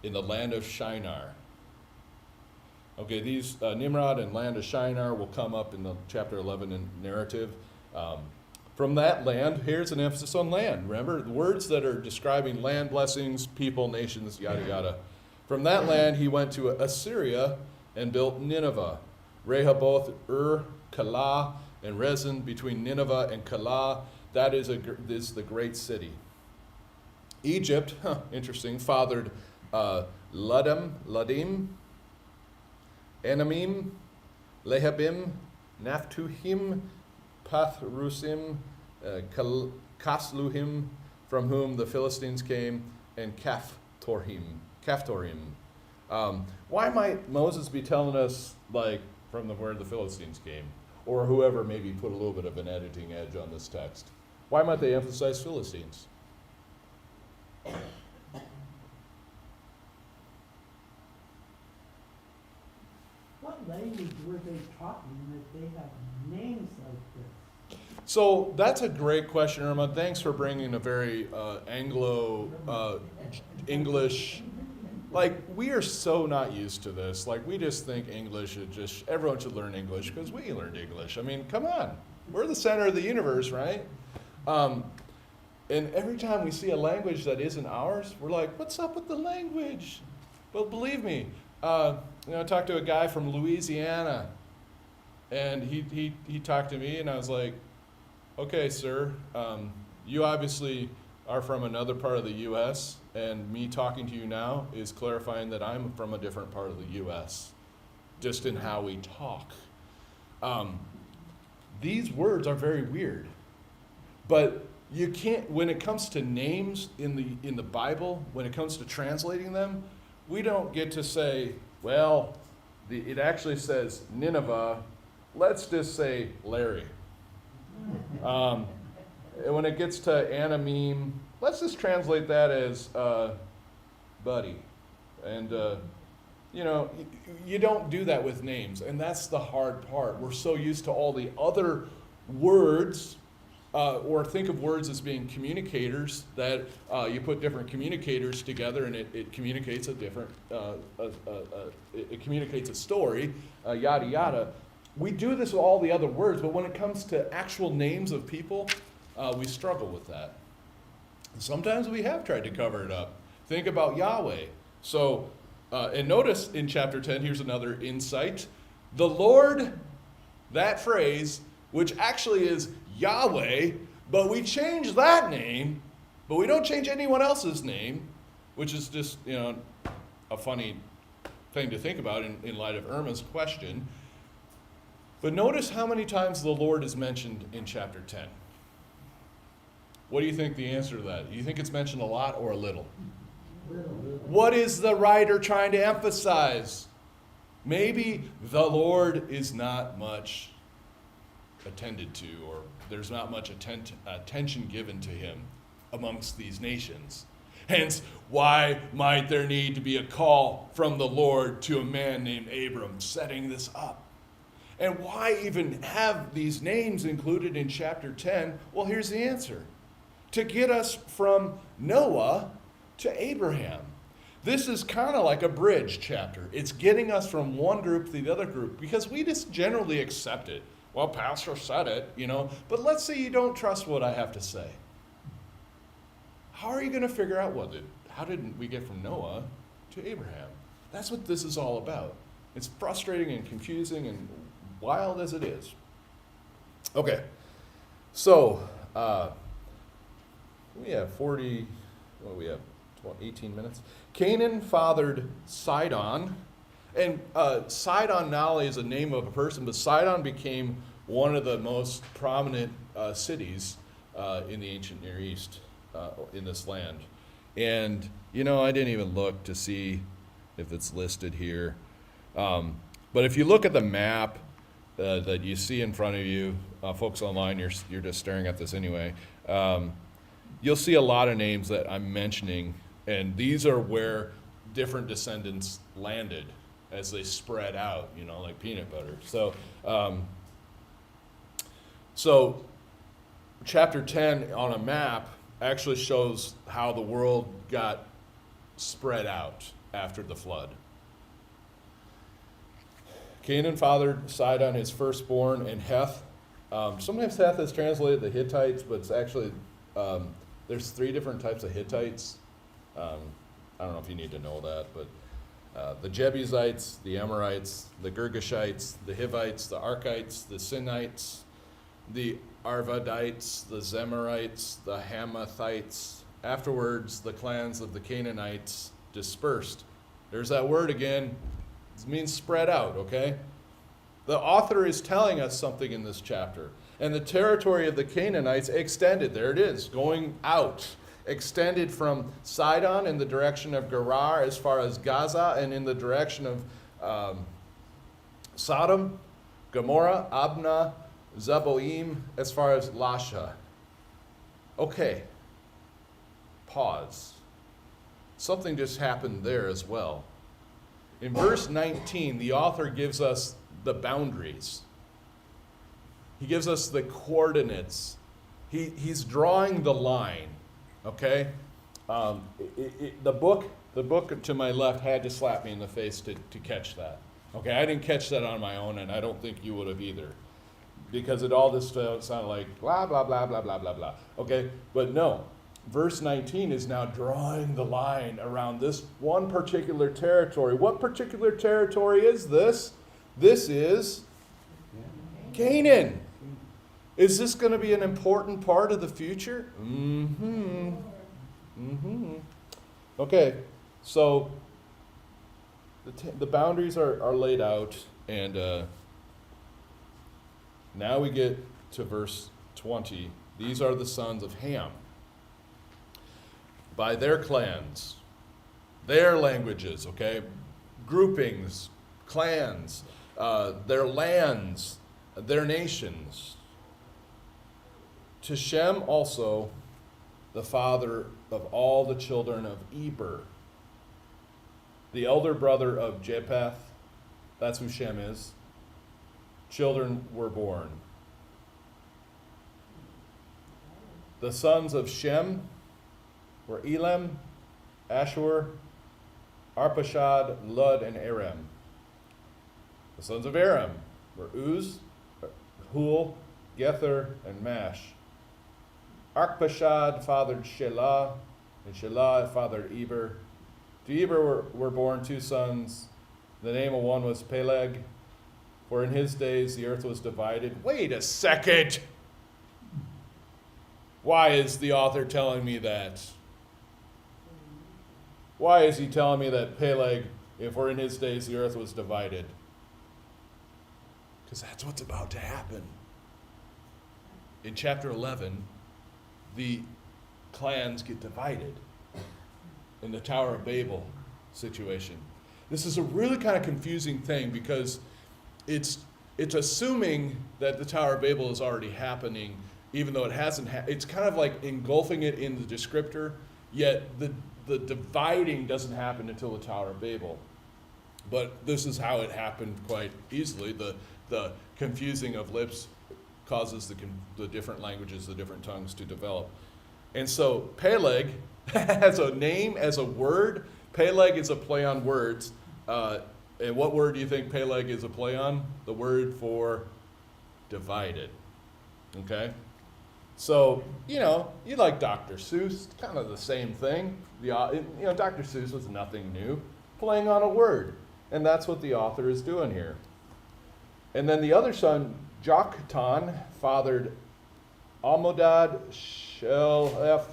[SPEAKER 4] in the land of Shinar. Okay, these Nimrod and land of Shinar will come up in the chapter 11 narrative. From that land, here's an emphasis on land. Remember, the words that are describing land, blessings, people, nations, yada, yada. From that land, he went to Assyria and built Nineveh, Rehoboth, Calah, and Rezin between Nineveh and Calah. That is the great city. Egypt, interesting, fathered Ludim, Enamim, Lehabim, Naphtuhim, Pathrusim, Kasluhim, from whom the Philistines came, and Caphtorim. Why might Moses be telling us, like, from where the Philistines came? Or whoever maybe put a little bit of an editing edge on this text. Why might they emphasize Philistines?
[SPEAKER 1] What language were they talking that they have names like this?
[SPEAKER 4] So that's a great question, Irma. Thanks for bringing a very Anglo English. Like, we are so not used to this. Like, we just think English is just, everyone should learn English because we learned English. I mean, come on. We're the center of the universe, right? And every time we see a language that isn't ours, we're like, what's up with the language? Well, believe me, I talked to a guy from Louisiana, and he talked to me, and I was like, okay, sir, you obviously are from another part of the U.S., and me talking to you now is clarifying that I'm from a different part of the U.S., just in how we talk. These words are very weird, but you can't, when it comes to names in the Bible, when it comes to translating them, we don't get to say, well, it actually says Nineveh, let's just say Larry. And when it gets to Anamim, let's just translate that as buddy. And, you don't do that with names, and that's the hard part. We're so used to all the other words, or think of words as being communicators, that you put different communicators together and it communicates a different, it communicates a story, yada yada. We do this with all the other words, but when it comes to actual names of people, we struggle with that. Sometimes we have tried to cover it up. Think about Yahweh. So, and notice in chapter 10, here's another insight. The Lord, that phrase, which actually is Yahweh, but we change that name, but we don't change anyone else's name, which is just, a funny thing to think about in light of Irma's question. But notice how many times the Lord is mentioned in chapter 10. What do you think the answer to that? Do you think it's mentioned a lot or a little? What is the writer trying to emphasize? Maybe the Lord is not much attended to, or there's not much attention given to him amongst these nations. Hence, why might there need to be a call from the Lord to a man named Abram setting this up? And why even have these names included in chapter 10? Well, here's the answer. To get us from Noah to Abraham. This is kind of like a bridge chapter. It's getting us from one group to the other group because we just generally accept it. Well, pastor said it, but let's say you don't trust what I have to say. How are you going to figure out how did we get from Noah to Abraham? That's what this is all about. It's frustrating and confusing and wild as it is. Okay, so we have 18 minutes. Canaan fathered Sidon, and Sidon not only is a name of a person, but Sidon became one of the most prominent cities in the ancient Near East in this land. And, I didn't even look to see if it's listed here. But if you look at the map that you see in front of you, folks online, you're just staring at this anyway, you'll see a lot of names that I'm mentioning, and these are where different descendants landed as they spread out, like peanut butter. So chapter 10 on a map actually shows how the world got spread out. after the flood. Canaan fathered Sidon, his firstborn, and Heth. Sometimes Heth is translated the Hittites, but it's actually, there's 3 different types of Hittites. I don't know if you need to know that, but the Jebusites, the Amorites, the Girgashites, the Hivites, the Arkites, the Sinites, the Arvadites, the Zemarites, the Hamathites. Afterwards, the clans of the Canaanites dispersed. There's that word again. It means spread out, okay? The author is telling us something in this chapter. And the territory of the Canaanites extended. There it is, going out. Extended from Sidon in the direction of Gerar as far as Gaza, and in the direction of Sodom, Gomorrah, Abna, Zeboim, as far as Lasha. Okay. Pause. Something just happened there as well. In verse 19, the author gives us the boundaries. He gives us the coordinates. He's drawing the line. Okay? The book to my left had to slap me in the face to catch that. Okay, I didn't catch that on my own, and I don't think you would have either. Because it all just sounded like blah, blah, blah, blah, blah, blah, blah. Okay? But no. Verse 19 is now drawing the line around this one particular territory. What particular territory is this? This is Canaan. Is this going to be an important part of the future? Mm-hmm. Mm-hmm. Okay, so the boundaries are laid out, and now we get to verse 20. These are the sons of Ham. By their clans, their languages, okay? Groupings, clans, their lands, their nations. To Shem also, the father of all the children of Eber, the elder brother of Japheth, that's who Shem is, children were born. The sons of Shem were Elam, Ashur, Arpachshad, Lud, and Aram. The sons of Aram were Uz, Hul, Gether, and Mash. Arpachshad fathered Shelah, and Shelah fathered Eber. To Eber were born 2 sons. The name of one was Peleg, for in his days the earth was divided. Wait a second! Why is the author telling me that? Why is he telling me that Peleg, for in his days the earth was divided? Because that's what's about to happen. In chapter 11, the clans get divided in the Tower of Babel situation. This is a really kind of confusing thing because it's assuming that the Tower of Babel is already happening, even though it hasn't. It's kind of like engulfing it in the descriptor, yet the dividing doesn't happen until the Tower of Babel. But this is how it happened quite easily. The confusing of lips causes the different languages, the different tongues to develop. And so Peleg, as a name, as a word, Peleg is a play on words. And what word do you think Peleg is a play on? The word for divided. Okay? So, you like Dr. Seuss, kind of the same thing. Dr. Seuss was nothing new, playing on a word. And that's what the author is doing here. And then the other son, Joktan, fathered Almodad, Shelef,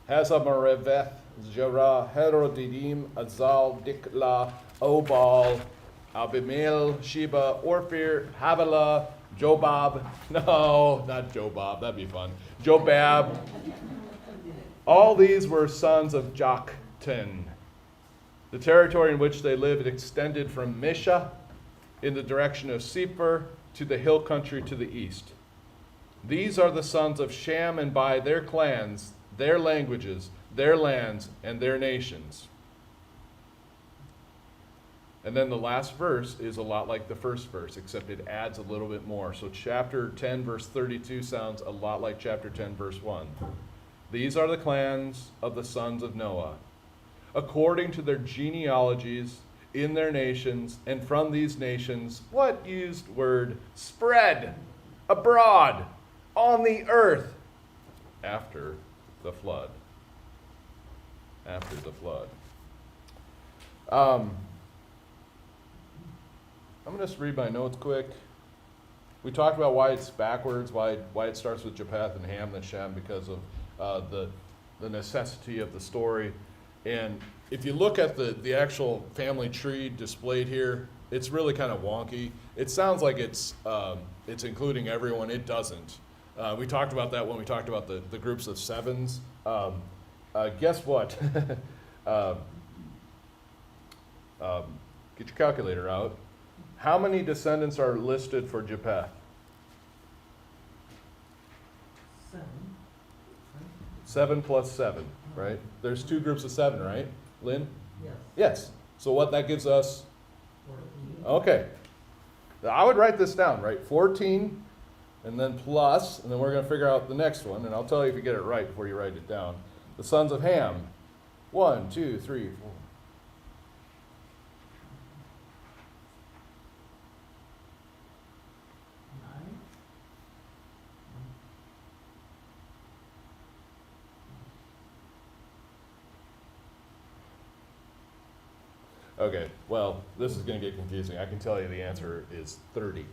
[SPEAKER 4] Hazamareveth, Jerah, Herodidim, Azal, Dikla, Obal, Abimael, Sheba, Orphir, Havilah, Jobab. No, not Jobab, that'd be fun. Jobab. All these were sons of Joktan. The territory in which they lived extended from Mesha in the direction of Sephir to the hill country to the east. These are the sons of Shem, and by their clans, their languages, their lands, and their nations. And then the last verse is a lot like the first verse, except it adds a little bit more. So chapter 10, verse 32 sounds a lot like chapter 10, verse 1. These are the clans of the sons of Noah. according to their genealogies in their nations, and from these nations, what used word? Spread abroad on the earth after the flood. After the flood. I'm going to just read my notes quick. We talked about why it's backwards, why it starts with Japheth and Ham and Shem, because of the necessity of the story. And if you look at the actual family tree displayed here, it's really kind of wonky. It sounds like it's including everyone. It doesn't. We talked about that when we talked about the groups of sevens. Guess what? Get your calculator out. How many descendants are listed for Japheth?
[SPEAKER 3] 7.
[SPEAKER 4] 7 plus 7, right? There's 2 groups of 7, right? Lynn?
[SPEAKER 3] Yes.
[SPEAKER 4] Yes. So what that gives us?
[SPEAKER 3] 14.
[SPEAKER 4] Okay. I would write this down, right? 14, and then plus, and then we're going to figure out the next one, and I'll tell you if you get it right before you write it down. The sons of Ham. 1, 2, 3, 4. Okay, well, this is going to get confusing. I can tell you the answer is 30.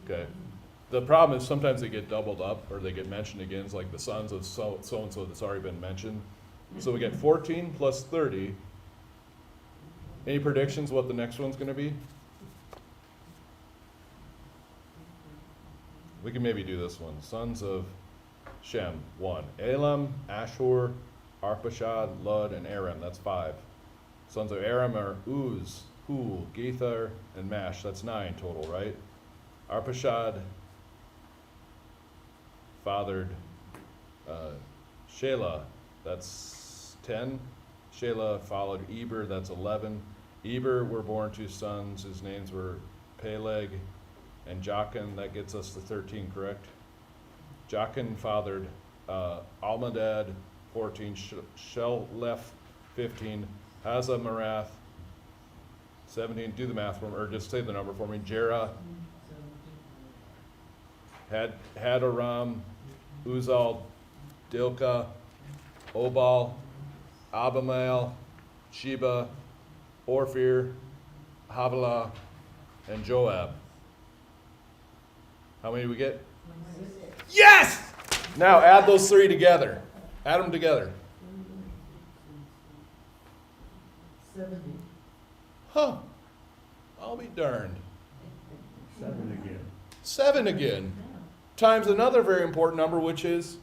[SPEAKER 4] Okay. The problem is sometimes they get doubled up or they get mentioned again. It's like the sons of so-and-so that's already been mentioned. So we get 14 plus 30. Any predictions what the next one's going to be? We can maybe do this one. Sons of Shem, 1. Elam, Ashur, Arpachshad, Lud, and Aram. That's 5. Sons of Aram are Uz, Hul, Gether, and Mash. That's 9 total, right? Arpachshad fathered Shelah. That's 10. Shelah followed Eber. That's 11. Eber were born 2 sons. His names were Peleg and Jachin. That gets us to 13, correct? Jachin fathered Almadad, 14. Sheleph, 15. Hazamarath, 17. Do the math for me, or just say the number for me. Jerah, Hadaram, Uzal, Dilka, Obal, Abimael, Sheba, Orphir, Havilah, and Joab. How many do we get?
[SPEAKER 7] 6.
[SPEAKER 4] Yes! Now add those 3 together. Add them together.
[SPEAKER 3] 70.
[SPEAKER 4] Huh. I'll be darned.
[SPEAKER 6] 7 again.
[SPEAKER 4] 7 again. Times another very important number, which is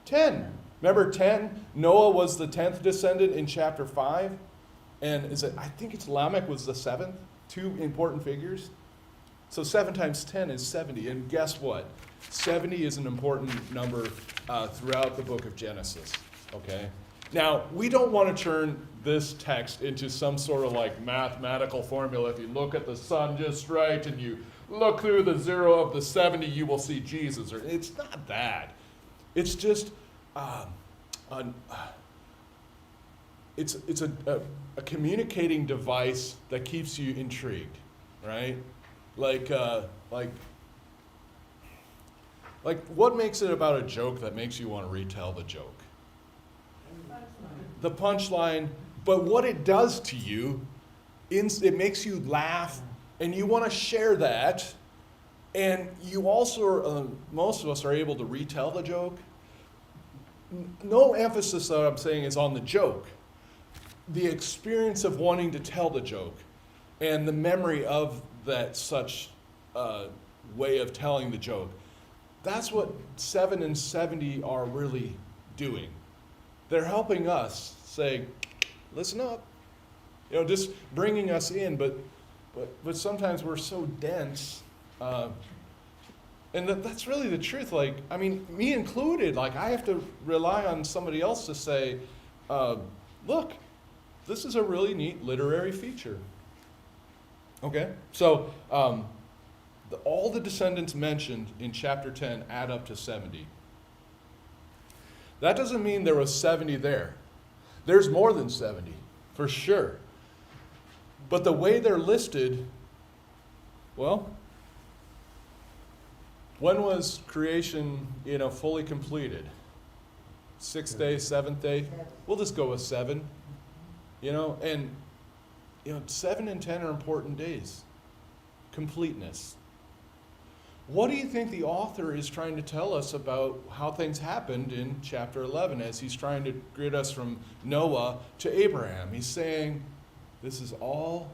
[SPEAKER 4] 10. Remember 10? Noah was the 10th descendant in chapter 5. And I think it's Lamech was the 7th. 2 important figures. So 7 times 10 is 70. And guess what? 70 is an important number throughout the book of Genesis. Okay? Now, we don't want to turn this text into some sort of like mathematical formula. If you look at the sun just right and you look through the 0 of the 70, you will see Jesus. It's not that. It's just it's a communicating device that keeps you intrigued, right? Like what makes it about a joke that makes you want to retell the joke? The punchline, but what it does to you, it makes you laugh, and you want to share that, and you also, most of us are able to retell the joke. No emphasis that I'm saying is on the joke. The experience of wanting to tell the joke, and the memory of that such way of telling the joke. That's what 7 and 70 are really doing. They're helping us say, listen up. You know, just bringing us in, but sometimes we're so dense. And that's really the truth. Like, I mean, me included, like I have to rely on somebody else to say, look, this is a really neat literary feature. Okay? So, all the descendants mentioned in chapter 10 add up to 70. That doesn't mean there was 70 there. There's more than 70, for sure. But the way they're listed, well, when was creation, fully completed? 6th day, 7th day? We'll just go with 7. And 7 and 10 are important days. Completeness. What do you think the author is trying to tell us about how things happened in chapter 11 as he's trying to grid us from Noah to Abraham? He's saying this is all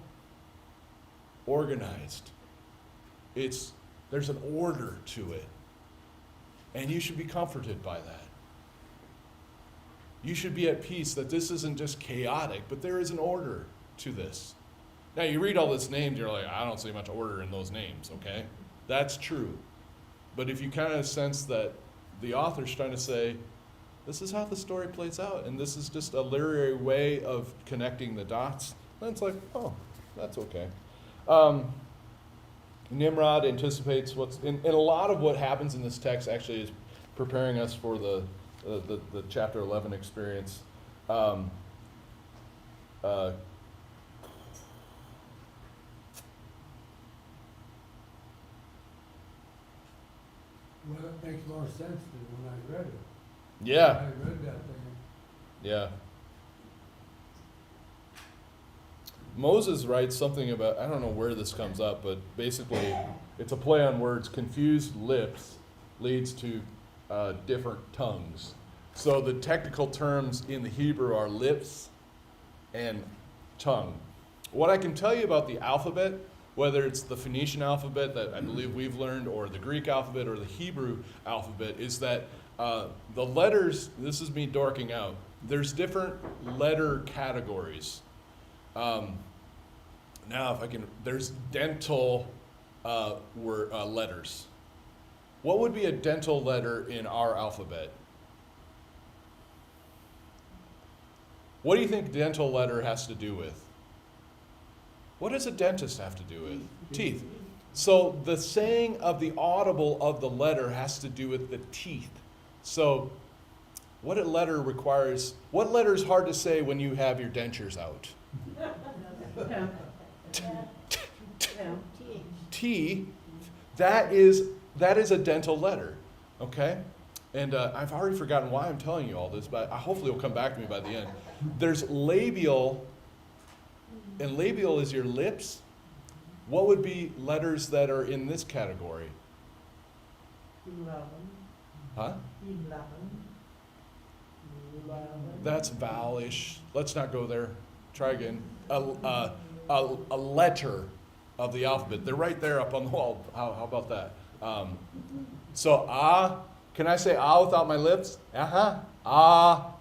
[SPEAKER 4] organized. There's an order to it. And you should be comforted by that. You should be at peace that this isn't just chaotic, but there is an order to this. Now, you read all this names, you're like, I don't see much order in those names, okay? That's true. But if you kind of sense that the author's trying to say, this is how the story plays out, and this is just a literary way of connecting the dots, then it's like, oh, that's okay. Nimrod anticipates and a lot of what happens in this text actually is preparing us for the chapter 11 experience.
[SPEAKER 5] Well, it makes more sense than when I read it.
[SPEAKER 4] Yeah,
[SPEAKER 5] I read that thing.
[SPEAKER 4] yeah. Moses writes something about, I don't know where this comes up, but basically it's a play on words. Confused lips leads to different tongues. So the technical terms in the Hebrew are lips and tongue. What I can tell you about the alphabet, whether it's the Phoenician alphabet that I believe we've learned, or the Greek alphabet, or the Hebrew alphabet, is that the letters, this is me dorking out, there's different letter categories. Now, if I can, there's dental letters. What would be a dental letter in our alphabet? What do you think dental letter has to do with? What does a dentist have to do with? Teeth. So the saying of the audible of the letter has to do with the teeth. So what letter is hard to say when you have your dentures out? T. That is a dental letter, okay? And I've already forgotten why I'm telling you all this, but hopefully it'll come back to me by the end. There's labial, and labial is your lips. What would be letters that are in this category?
[SPEAKER 1] 11.
[SPEAKER 4] Huh?
[SPEAKER 1] 11.
[SPEAKER 4] That's vowel-ish. Let's not go there. Try again. A letter of the alphabet. They're right there up on the wall. How about that? So can I say without my lips? Ah.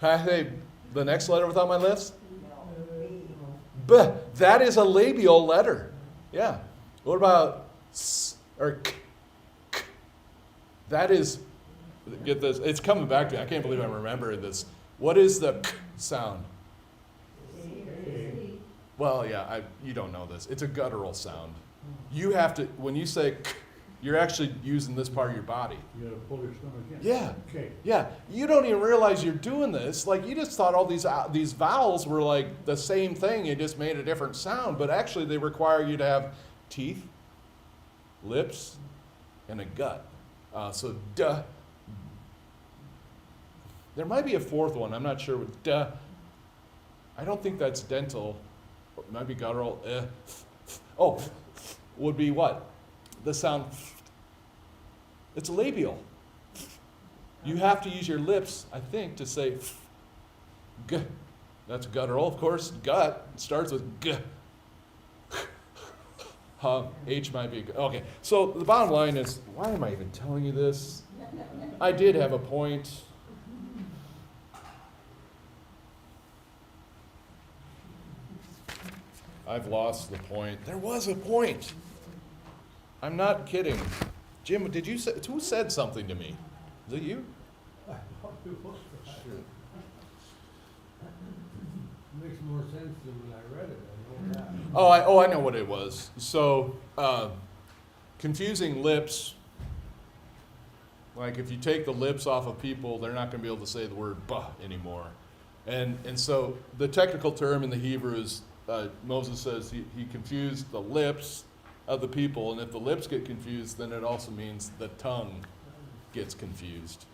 [SPEAKER 4] Can I say the next letter without my lips? B. That is a labial letter. Yeah. What about s or k? K? That is, get this, it's coming back to me. I can't believe I'm remembering this. What is the k sound? Well, yeah, you don't know this. It's a guttural sound. You have to, when you say k, you're actually using this part of your body.
[SPEAKER 6] You gotta pull your stomach in.
[SPEAKER 4] Yeah.
[SPEAKER 6] Okay.
[SPEAKER 4] Yeah, you don't even realize you're doing this. Like, you just thought all these vowels were like the same thing. You just made a different sound, but actually they require you to have teeth, lips, and a gut. So duh. There might be a fourth one. I'm not sure. Duh. I don't think that's dental. It might be guttural. Would be what? The sound. It's labial. You have to use your lips, I think, to say g. That's guttural, of course. Gut starts with g. H might be. Okay, so the bottom line is, why am I even telling you this? I did have a point. I've lost the point. There was a point. I'm not kidding. Jim, did you say, who said something to me? Is it you?
[SPEAKER 5] I thought it was that.
[SPEAKER 4] Shoot.
[SPEAKER 5] Makes more sense than when I read it, I know that.
[SPEAKER 4] I know what it was. So, confusing lips. Like, if you take the lips off of people, they're not going to be able to say the word "bah" anymore. And so the technical term in the Hebrew is, Moses says he confused the lips of the people, and if the lips get confused, then it also means the tongue gets confused.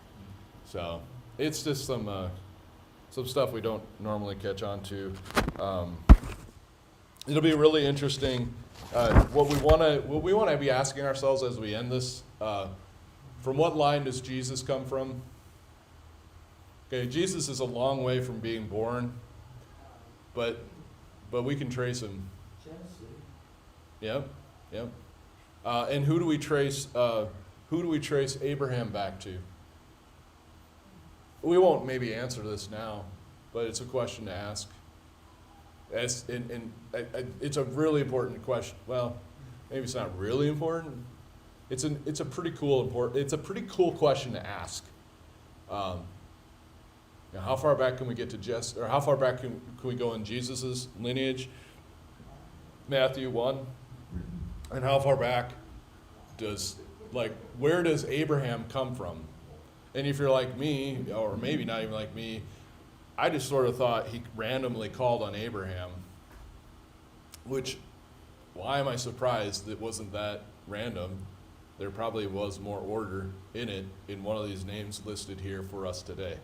[SPEAKER 4] So it's just some stuff we don't normally catch on to. It'll be really interesting. What we want to be asking ourselves as we end this: from what line does Jesus come from? Okay, Jesus is a long way from being born, but we can trace him. Yep. And who do we trace Abraham back to? We won't maybe answer this now, but it's a question to ask. It's a really important question. Well, maybe it's not really important. It's a pretty cool question to ask. Now, how far back can we get to or how far back can we go in Jesus' lineage? Matthew 1. And how far back where does Abraham come from? And if you're like me, or maybe not even like me, I just sort of thought he randomly called on Abraham, which, why am I surprised it wasn't that random? There probably was more order in it in one of these names listed here for us today.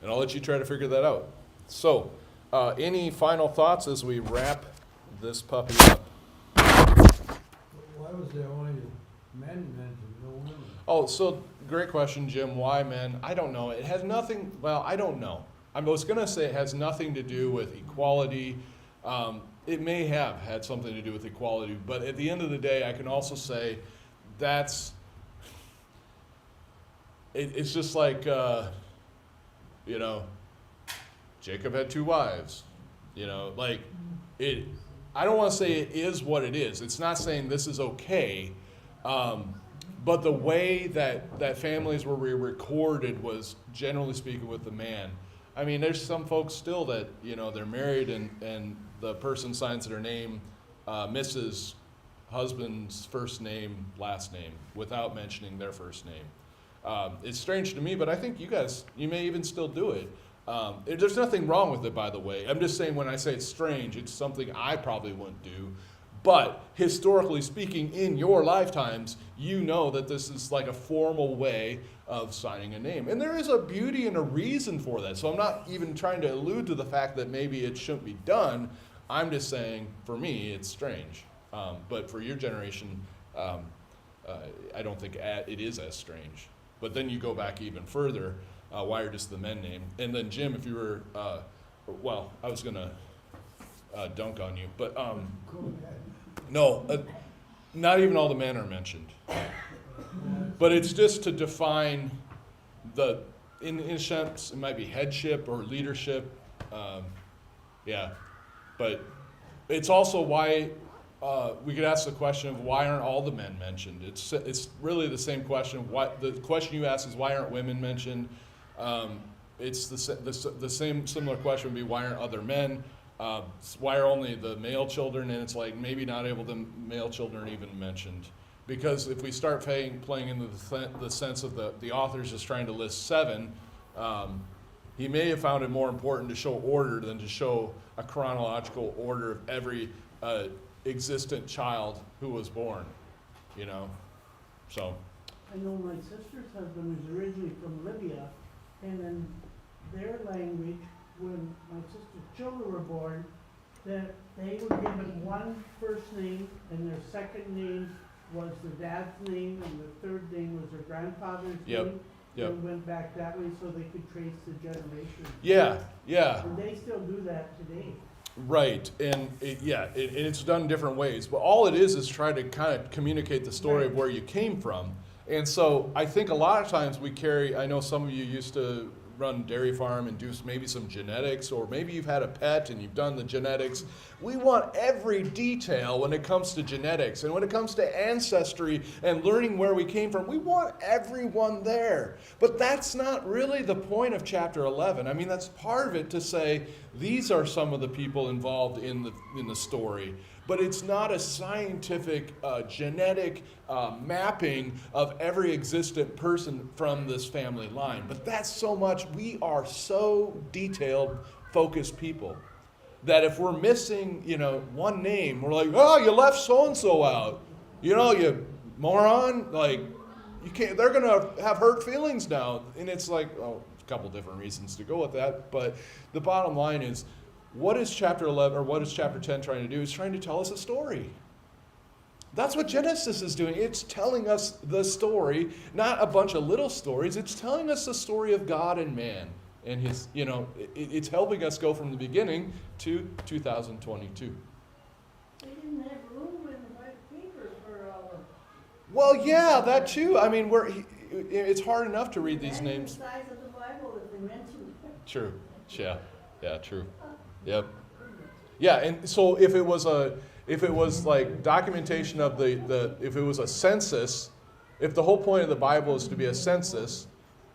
[SPEAKER 4] And I'll let you try to figure that out. So, any final thoughts as we wrap this puppy up?
[SPEAKER 5] Why was there only men mentioned, no women?
[SPEAKER 4] Oh, so great question, Jim. Why men? I don't know. It has nothing, well, I don't know. I was going to say it has nothing to do with equality. It may have had something to do with equality, but at the end of the day, I can also say it's just like, Jacob had 2 wives. I don't want to say it is what it is. It's not saying this is okay. But the way that families were recorded was, generally speaking, with the man. I mean, there's some folks still that, they're married and the person signs their name, Mrs. Husband's first name, last name, without mentioning their first name. It's strange to me, but I think you may even still do it. There's nothing wrong with it, by the way. I'm just saying when I say it's strange, it's something I probably wouldn't do. But historically speaking, in your lifetimes, you know that this is like a formal way of signing a name. And there is a beauty and a reason for that. So I'm not even trying to allude to the fact that maybe it shouldn't be done. I'm just saying, for me, it's strange. But for your generation, I don't think it is as strange. But then you go back even further. Why are just the men named? And then, Jim, if you were, I was going to dunk on you. But no, not even all the men are mentioned. But it's just to define in a sense, it might be headship or leadership. But it's also why we could ask the question of why aren't all the men mentioned? It's really the same question. The question you ask is why aren't women mentioned? It's the same similar question would be why aren't other men? Why are only the male children? And it's like maybe not able the male children even mentioned. Because if we start playing into the sense of the author's just trying to list 7, he may have found it more important to show order than to show a chronological order of every existent child who was born, so.
[SPEAKER 1] I know my sister's husband was originally from Libya, and in their language, when my sister's children were born, that they were given one first name, and their second name was the dad's name, and the third name was their grandfather's name.
[SPEAKER 4] Yep.
[SPEAKER 1] And went back that way so they could trace the generation.
[SPEAKER 4] Yeah.
[SPEAKER 1] And they still do that today.
[SPEAKER 4] Right, and it's done different ways, but all it is try to kind of communicate the story of where you came from. And so I think a lot of times I know some of you used to run dairy farm and do maybe some genetics, or maybe you've had a pet and you've done the genetics. We want every detail when it comes to genetics, and when it comes to ancestry and learning where we came from, we want everyone there. But that's not really the point of chapter 11. I mean, that's part of it to say these are some of the people involved in the story. but it's not a scientific, genetic mapping of every existent person from this family line. But that's so much, we are so detailed, focused people that if we're missing, one name, we're like, oh, you left so-and-so out. You moron, like, you can't, they're going to have hurt feelings now. And it's like, a couple different reasons to go with that. But the bottom line is, what is chapter 11 or what is chapter 10 trying to do? It's trying to tell us a story. That's what Genesis is doing. It's telling us the story, not a bunch of little stories. It's telling us the story of God and man. And his, it's helping us go from the beginning to 2022.
[SPEAKER 7] They didn't have room in the white paper for all of.
[SPEAKER 4] Well, yeah, that too. I mean, it's hard enough to read these
[SPEAKER 7] That's
[SPEAKER 4] names.
[SPEAKER 7] the size of the Bible that they mentioned.
[SPEAKER 4] True. Yeah, true. Yep. Yeah, and so if it was like documentation of if it was a census, if the whole point of the Bible is to be a census,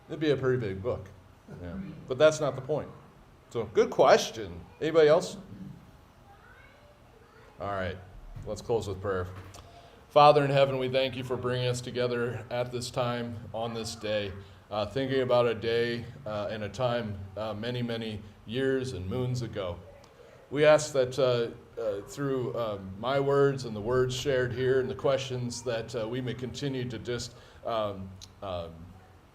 [SPEAKER 4] it'd be a pretty big book. Yeah. But that's not the point. So, good question. Anybody else? All right. Let's close with prayer. Father in heaven, we thank you for bringing us together at this time on this day, thinking about a day and a time many, many years and moons ago. We ask that through my words and the words shared here and the questions that we may continue to just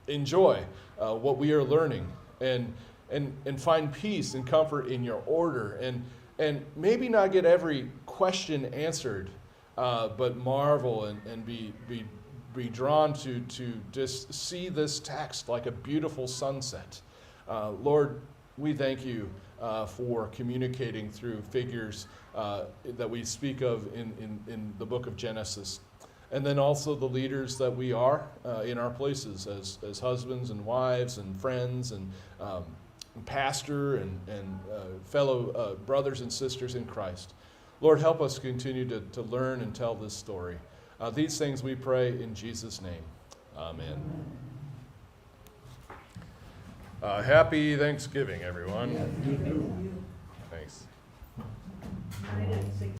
[SPEAKER 4] enjoy what we are learning and find peace and comfort in your order and maybe not get every question answered, but marvel and be drawn to just see this text like a beautiful sunset. Lord, we thank you for communicating through figures that we speak of in the book of Genesis. And then also the leaders that we are in our places as husbands and wives and friends and pastor and fellow brothers and sisters in Christ. Lord, help us continue to learn and tell this story. These things we pray in Jesus' name. Amen. Happy Thanksgiving, everyone.
[SPEAKER 5] Yeah, you do.
[SPEAKER 4] Thanks.
[SPEAKER 7] I didn't see